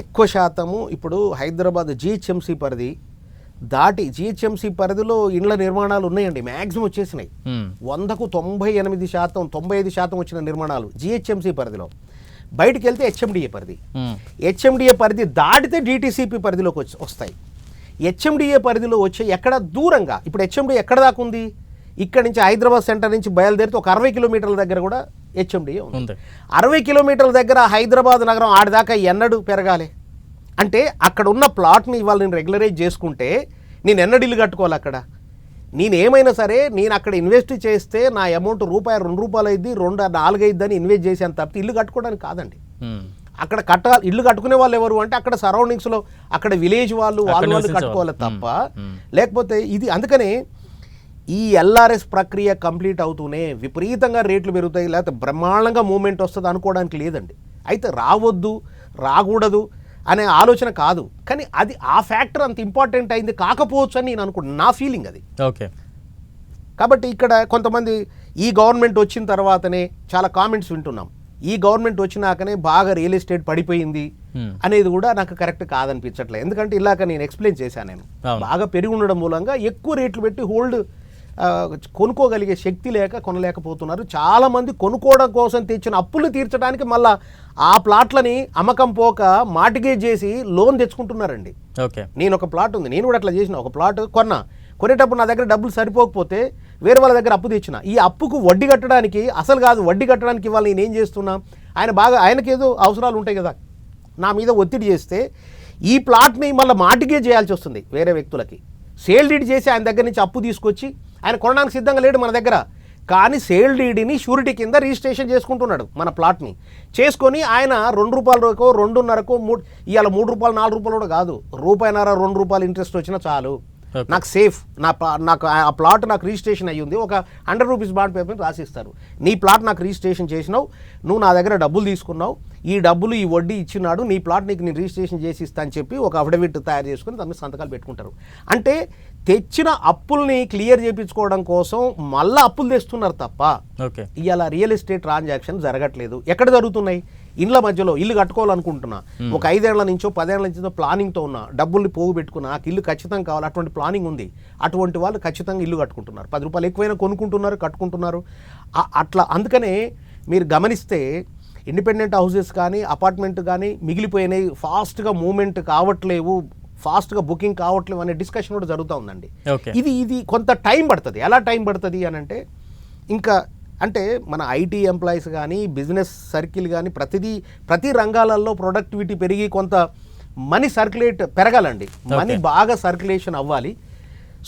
ఎక్కువ శాతము ఇప్పుడు హైదరాబాద్ జిహెచ్ఎంసీ పరిధి దాటి, జిహెచ్ఎంసీ పరిధిలో ఇండ్ల నిర్మాణాలు ఉన్నాయండి, మ్యాక్సిమం వచ్చేసినాయి. 100కు 98%, 95% వచ్చిన నిర్మాణాలు జిహెచ్ఎంసీ పరిధిలో. బయటికి వెళ్తే హెచ్ఎండిఏ పరిధి, హెచ్ఎండిఏ పరిధి దాటితే డిటిసిపి పరిధిలోకి వస్తాయి. హెచ్ఎండిఏ పరిధిలో వచ్చే ఎక్కడ దూరంగా, ఇప్పుడు హెచ్ఎండిఏ ఎక్కడ దాకా ఉంది, ఇక్కడ నుంచి హైదరాబాద్ సెంటర్ నుంచి బయలుదేరితే ఒక 60 కిలోమీటర్ల దగ్గర కూడా హెచ్ఎండిఏ ఉంది. 60 కిలోమీటర్ల దగ్గర హైదరాబాద్ నగరం ఆడిదాకా ఎన్నడూ పెరగాలి అంటే అక్కడ ఉన్న ప్లాట్ని ఇవాళ నేను రెగ్యులరైజ్ చేసుకుంటే నేను ఎన్నడూ ఇల్లు కట్టుకోవాలి అక్కడ. నేనేమైనా సరే నేను అక్కడ ఇన్వెస్ట్ చేస్తే నా అమౌంట్ ₹2 అయింది, 4 అయిందని ఇన్వెస్ట్ చేసాను తప్పితే ఇల్లు కట్టుకోవడానికి కాదండి. అక్కడ ఇల్లు కట్టుకునే వాళ్ళు ఎవరు అంటే అక్కడ సరౌండింగ్స్లో అక్కడ విలేజ్ వాళ్ళు కట్టుకోవాలి తప్ప, లేకపోతే ఇది. అందుకనే ఈ ఎల్ఆర్ఎస్ ప్రక్రియ కంప్లీట్ అవుతూనే విపరీతంగా రేట్లు పెరుగుతాయి, లేకపోతే బ్రహ్మాండంగా మూమెంట్ వస్తుంది అనుకోవడానికి లేదండి. అయితే రావద్దు రాకూడదు అనే ఆలోచన కాదు, కానీ అది ఆ ఫ్యాక్టర్ అంత ఇంపార్టెంట్ అయింది కాకపోవచ్చు అని నేను అనుకుంటున్నాను, నా ఫీలింగ్ అది.
ఓకే.
కాబట్టి ఇక్కడ కొంతమంది ఈ గవర్నమెంట్ వచ్చిన తర్వాతనే చాలా కామెంట్స్ వింటున్నాం, ఈ గవర్నమెంట్ వచ్చినాకనే బాగా రియల్ ఎస్టేట్ పడిపోయింది, అనేది కూడా నాకు కరెక్ట్ కాదనిపించట్లేదు. ఎందుకంటే ఇలాగ నేను ఎక్స్ప్లెయిన్ చేశాను, నేను బాగా పెరిగి ఉండడం మూలంగా ఎక్కువ రేట్లు పెట్టి హోల్డ్ కొనుక్కోగలిగే శక్తి లేక కొనలేకపోతున్నారు. చాలామంది కొనుక్కోవడం కోసం తెచ్చిన అప్పులు తీర్చడానికి మళ్ళీ ఆ ప్లాట్లని అమ్మకం పోక మార్టిగేజ్ చేసి లోన్ తెచ్చుకుంటున్నారండి.
ఓకే,
నేను ఒక ప్లాట్ ఉంది, నేను కూడా అట్లా చేసిన. ఒక ప్లాట్ కొనేటప్పుడు నా దగ్గర డబ్బులు సరిపోకపోతే వేరే వాళ్ళ దగ్గర అప్పు తెచ్చిన. ఈ అప్పుకు వడ్డీ కట్టడానికి, అసలు కాదు వడ్డీ కట్టడానికి ఇవాళ నేను ఏం చేస్తున్నా, ఆయనకేదో అవసరాలు ఉంటాయి కదా, నా మీద ఒత్తిడి చేస్తే ఈ ప్లాట్ని మళ్ళీ మార్టిగేజ్ చేయాల్సి వస్తుంది వేరే వ్యక్తులకి. సేల్ డీడ్ చేసి ఆయన దగ్గర నుంచి అప్పు తీసుకొచ్చి ఆయన కొనడానికి సిద్ధంగా లేడు మన దగ్గర, కానీ సేల్ డీడీని షూరిటీ కింద రిజిస్ట్రేషన్ చేసుకుంటున్నాడు మన ప్లాట్ని. చేసుకొని ఆయన ₹2 2.5 ఇవాళ ₹3 4 కూడా కాదు, ₹1.5 ₹2 ఇంట్రెస్ట్ వచ్చినా చాలు, నాకు సేఫ్. నాకు ఆ ప్లాట్ నాకు రిజిస్ట్రేషన్ అయ్యి ఉంది, ఒక ₹100 బాండ్ పేపర్ రాసిస్తారు. నీ ప్లాట్ నాకు రిజిస్ట్రేషన్ చేసినావు, నువ్వు నా దగ్గర డబ్బులు తీసుకున్నావు, ఈ డబ్బులు ఈ వడ్డీ ఇచ్చినాడు, నీ ప్లాట్ నీకు నేను రిజిస్ట్రేషన్ చేసి ఇస్తా అని చెప్పి ఒక అఫిడవిట్ తయారు చేసుకుని దాని మీద సంతకాలు పెట్టుకుంటారు. అంటే తెచ్చిన అప్పుల్ని క్లియర్ చేయించుకోవడం కోసం మళ్ళీ అప్పులు తెస్తున్నారు తప్ప ఇవాళ రియల్ ఎస్టేట్ ట్రాన్సాక్షన్ జరగట్లేదు. ఎక్కడ జరుగుతున్నాయి? ఇండ్ల మధ్యలో ఇల్లు కట్టుకోవాలనుకుంటున్నా, ఒక 5 ఏళ్ల నుంచో 10 ఏళ్ల నుంచో ప్లానింగ్తో ఉన్నా, డబ్బుల్ని పోగు పెట్టుకున్నా, నాకు ఇల్లు ఖచ్చితంగా కావాలి, అటువంటి ప్లానింగ్ ఉంది, అటువంటి వాళ్ళు ఖచ్చితంగా ఇల్లు కట్టుకుంటున్నారు. ₹10 ఎక్కువైనా కొనుక్కుంటున్నారు, కట్టుకుంటున్నారు. అట్లా అందుకనే మీరు గమనిస్తే ఇండిపెండెంట్ హౌసెస్ కానీ అపార్ట్మెంట్ కానీ మిగిలిపోయినాయి, ఫాస్ట్గా మూవ్మెంట్ కావట్లేవు, ఫాస్ట్గా బుకింగ్ కావట్లేవు అనే డిస్కషన్ కూడా జరుగుతూ ఉందండి. ఇది కొంత టైం పడుతుంది. ఎలా టైం పడుతుంది అని అంటే మన ఐటీ ఎంప్లాయీస్ కానీ బిజినెస్ సర్కిల్ కానీ ప్రతి రంగాలలో ప్రొడక్టివిటీ పెరిగి కొంత మనీ సర్క్యులేట్ పెరగాలండి, మనీ బాగా సర్క్యులేషన్ అవ్వాలి.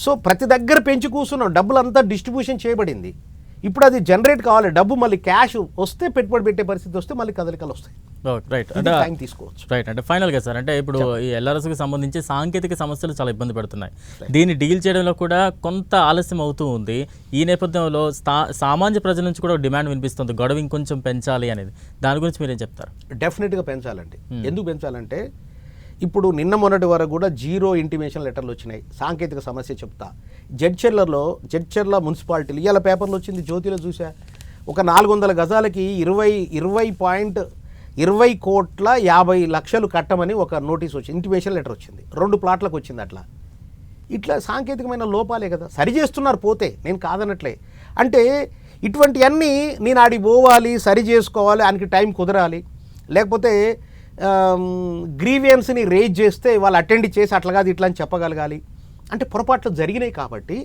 సో ప్రతి దగ్గర పెంచి కూర్చున్నాం, డబ్బులు అంతా డిస్ట్రిబ్యూషన్ చేయబడింది, ఇప్పుడు అది జనరేట్ కావాలి, డబ్బు మళ్ళీ క్యాష్ వస్తే పెట్టుబడి పెట్టే పరిస్థితి వస్తే మళ్ళీ కదలికలు వస్తాయి.
రైట్,
టైం తీసుకోవచ్చు.
రైట్, అంటే ఫైనల్గా సార్, అంటే ఇప్పుడు ఈ ఎల్ఆర్ఎస్కి సంబంధించి సాంకేతిక సమస్యలు చాలా ఇబ్బంది పెడుతున్నాయి, దీన్ని డీల్ చేయడంలో కూడా కొంత ఆలస్యం అవుతూ ఉంది. ఈ నేపథ్యంలో సామాన్య ప్రజల నుంచి కూడా డిమాండ్ వినిపిస్తుంది, గడువు ఇంకొంచెం పెంచాలి అనేది. దాని గురించి మీరేం చెప్తారు?
డెఫినెట్గా పెంచాలండి. ఎందుకు పెంచాలంటే ఇప్పుడు నిన్న మొన్నటి వరకు కూడా 0 ఇంటిమేషన్ లెటర్లు వచ్చినాయి. సాంకేతిక సమస్య చెప్తా. జడ్చర్ల మున్సిపాలిటీలు ఇవాళ పేపర్లో వచ్చింది, జ్యోతిలో చూసా, ఒక 400 గజాలకి 20 కోట్ల 50 లక్షలు కట్టమని ఒక నోటీస్ వచ్చింది, ఇంటిమేషన్ లెటర్ వచ్చింది, 2 ప్లాట్లకు వచ్చింది. ఇట్లా సాంకేతికమైన లోపాలే కదా, సరి చేస్తున్నారు పోతే, నేను కాదనట్లే. అంటే ఇటువంటివన్నీ నేను ఆడికి పోవాలి, సరి చేసుకోవాలి, ఆయనకి టైం కుదరాలి, లేకపోతే గ్రీవియన్స్ని రేజ్ చేస్తే వాళ్ళు అటెండ్ చేసి అట్లా కాదు ఇట్లా అని చెప్పగలగాలి. అంటే పొరపాట్లు జరిగినాయి. కాబట్టి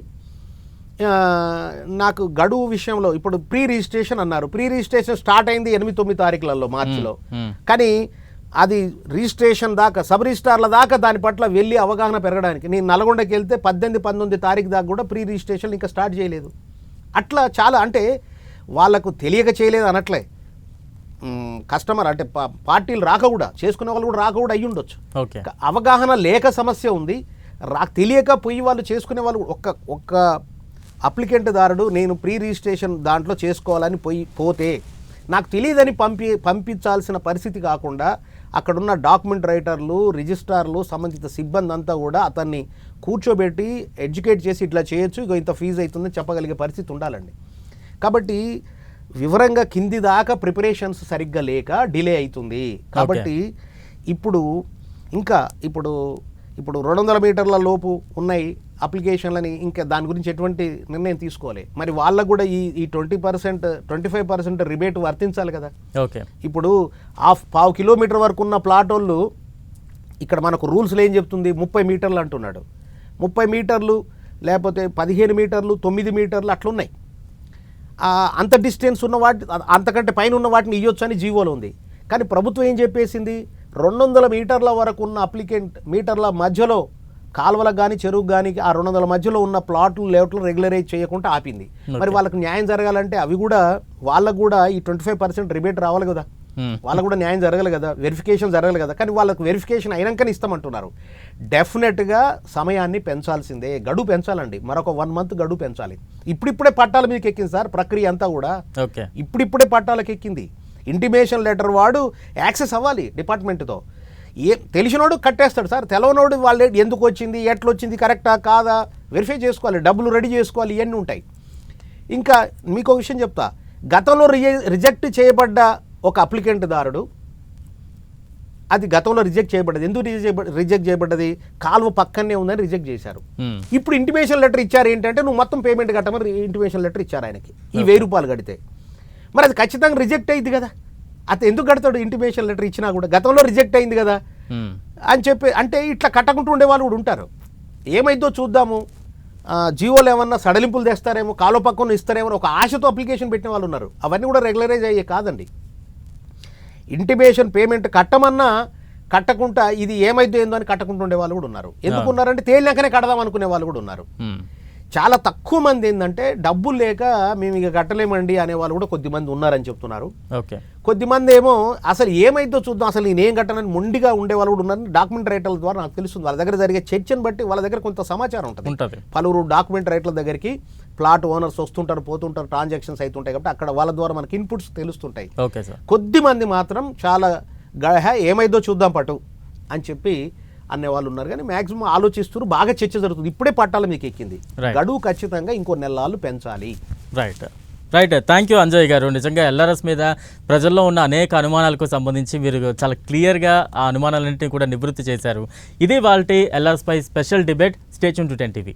నాకు గడువు విషయంలో ఇప్పుడు ప్రీ రిజిస్ట్రేషన్ అన్నారు, ప్రీ రిజిస్ట్రేషన్ స్టార్ట్ అయింది 8-9 తారీఖులలో మార్చిలో, కానీ అది రిజిస్ట్రేషన్ దాకా సబ్ రిజిస్ట్రార్ల దాకా దాని పట్ల వెళ్ళి అవగాహన పెరగడానికి, నేను నల్గొండకి వెళ్తే 18-19 తారీఖు దాకా కూడా ప్రీ రిజిస్ట్రేషన్ ఇంకా స్టార్ట్ చేయలేదు. అట్లా చాలా, అంటే వాళ్ళకు తెలియక చేయలేదు అనట్లే, కస్టమర్ అంటే పార్టీలు రాక కూడా, చేసుకునే వాళ్ళు కూడా రాక కూడా అయ్యి ఉండొచ్చు. అవగాహన లేక సమస్య ఉంది, తెలియక పోయి వాళ్ళు చేసుకునే వాళ్ళు. ఒక్క అప్లికెంట్ దారుడు నేను ప్రీ రిజిస్ట్రేషన్ దాంట్లో చేసుకోవాలని పోతే నాకు తెలియదని పంపించాల్సిన పరిస్థితి కాకుండా అక్కడున్న డాక్యుమెంట్ రైటర్లు, రిజిస్ట్రార్లు, సంబంధిత సిబ్బంది అంతా కూడా అతన్ని కూర్చోబెట్టి ఎడ్యుకేట్ చేసి ఇట్లా చేయొచ్చు, ఇగో ఇంత ఫీజు అవుతుందని చెప్పగలిగే పరిస్థితి ఉండాలండి. కాబట్టి వివరంగా కింది దాకా ప్రిపరేషన్స్ సరిగ్గా లేక డిలే అవుతుంది. కాబట్టి ఇప్పుడు 200 మీటర్ల లోపు ఉన్నాయి అప్లికేషన్లని, ఇంకా దాని గురించి ఎటువంటి నిర్ణయం తీసుకోవాలి. మరి వాళ్ళకు కూడా ఈ 20% 25% రిబేట్ వర్తించాలి కదా. ఇప్పుడు 1/2 కిలోమీటర్ వరకు ఉన్న ప్లాట్ వాళ్ళు ఇక్కడ మనకు రూల్స్లో ఏం చెప్తుంది, 30 మీటర్లు అంటున్నాడు. 30 మీటర్లు లేకపోతే 15 మీటర్లు 9 మీటర్లు అట్లున్నాయి. అంత డిస్టెన్స్ ఉన్న అంతకంటే పైన ఉన్న వాటిని ఇవ్వచ్చు అని జీవోలో ఉంది. కానీ ప్రభుత్వం ఏం చెప్పేసింది, 200 మీటర్ల వరకు ఉన్న అప్లికెంట్ మీటర్ల మధ్యలో కాలువలకు కానీ చెరువుకు కానీ ఆ 200 మధ్యలో ఉన్న ప్లాట్లు లేఅవుట్లు రెగ్యులరైజ్ చేయకుండా ఆపింది. మరి వాళ్ళకు న్యాయం జరగాలంటే వాళ్ళకు కూడా ఈ 25% రిబేట్ రావాలి కదా, వాళ్ళకు కూడా న్యాయం జరగాలి కదా, వెరిఫికేషన్ జరగాలి కదా. కానీ వాళ్ళకు వెరిఫికేషన్ అయినాకనే ఇస్తామంటున్నారు. డెఫినెట్గా సమయాన్ని పెంచాల్సిందే, గడువు పెంచాలండి, మరొక 1 మంత్ గడువు పెంచాలి. ఇప్పుడిప్పుడే పట్టాల మీదకి ఎక్కింది సార్ ప్రక్రియ అంతా కూడా, ఇప్పుడిప్పుడే పట్టాలకు ఎక్కింది. ఇంటిమేషన్ లెటర్ వాడు యాక్సెస్ అవ్వాలి డిపార్ట్మెంట్తో. తెలిసినోడు కట్టేస్తాడు సార్, తెలవనోడు వాళ్ళు ఎందుకు వచ్చింది, ఎట్లొచ్చింది, కరెక్టా కాదా వెరిఫై చేసుకోవాలి, డబ్బులు రెడీ చేసుకోవాలి, ఇవన్నీ ఉంటాయి. ఇంకా మీకు ఒక విషయం చెప్తా, గతంలో రిజెక్ట్ చేయబడ్డ ఒక అప్లికెంట్ దారుడు అది గతంలో రిజెక్ట్ చేయబడ్డది. ఎందుకు రిజెక్ట్ చేయబడ్డది? కాలువ పక్కనే ఉందని రిజెక్ట్ చేశారు. ఇప్పుడు ఇంటిమేషన్ లెటర్ ఇచ్చారు ఏంటంటే నువ్వు మొత్తం పేమెంట్ కట్టమని ఇంటిమేషన్ లెటర్ ఇచ్చారు ఆయనకి, ఈ 1000 రూపాయలు కడితే. మరి అది ఖచ్చితంగా రిజెక్ట్ అయింది కదా, అతను ఎందుకు కడతాడు ఇంటిమేషన్ లెటర్ ఇచ్చినా కూడా? గతంలో రిజెక్ట్ అయింది కదా అని చెప్పి, అంటే ఇట్లా కట్టకుంటూ ఉండే వాళ్ళు కూడా ఉంటారు. ఏమైందో చూద్దాము, జియోలో ఏమన్నా సడలింపులు తెస్తారేమో, కాలువ పక్కన ఇస్తారేమో ఒక ఆశతో అప్లికేషన్ పెట్టిన వాళ్ళు ఉన్నారు. అవన్నీ కూడా రెగ్యులరైజ్ అయ్యే కాదండి. ఇంటిమేషన్ పేమెంట్ కట్టమన్నా కట్టకుండా ఇది ఏమైందో ఏందో అని కట్టకుండా ఉండే వాళ్ళు కూడా ఉన్నారు. ఎందుకున్నారంటే తేలినాకనే కడదాం అనుకునే వాళ్ళు కూడా ఉన్నారు. చాలా తక్కువ మంది ఏంటంటే డబ్బులు లేక మేము ఇక కట్టలేమండి అనే వాళ్ళు కూడా కొద్దిమంది ఉన్నారని చెప్తున్నారు. కొద్దిమంది ఏమో అసలు ఏమైందో చూద్దాం, అసలు నేనేం కట్టనని మొండిగా ఉండేవాళ్ళు కూడా ఉన్నారని డాక్యుమెంట్ రైటర్ల ద్వారా నాకు తెలుస్తుంది. వాళ్ళ దగ్గర జరిగే చర్చను బట్టి వాళ్ళ దగ్గర కొంత సమాచారం ఉంటుంది. పలువురు డాక్యుమెంట్ రైటర్ల దగ్గరికి ప్లాట్ ఓనర్స్ వస్తుంటారు, పోతుంటారు, ట్రాన్సాక్షన్స్ అవుతుంటాయి కాబట్టి అక్కడ వాళ్ళ ద్వారా మనకి ఇన్పుట్స్ తెలుస్తుంటాయి. కొద్దిమంది మాత్రం చాలా ఏమైందో చూద్దాం పటు అని చెప్పి అనేవాళ్ళు ఉన్నారు. కానీ మ్యాక్సిమం ఆలోచిస్తూ బాగా చర్చ జరుగుతుంది. ఇప్పుడే పట్టాల మీకు ఎక్కింది, గడువు ఖచ్చితంగా ఇంకో నెలలు పెంచాలి.
రైట్ థ్యాంక్ యూ అంజయ్ గారు. నిజంగా ఎల్ఆర్ఎస్ మీద ప్రజల్లో ఉన్న అనేక అనుమానాలకు సంబంధించి మీరు చాలా క్లియర్గా ఆ అనుమానాలన్నింటినీ కూడా నివృత్తి చేశారు. ఇది వాళ్ళ ఎల్ఆర్ఎస్ పై special debate. Stay tune to 10 TV.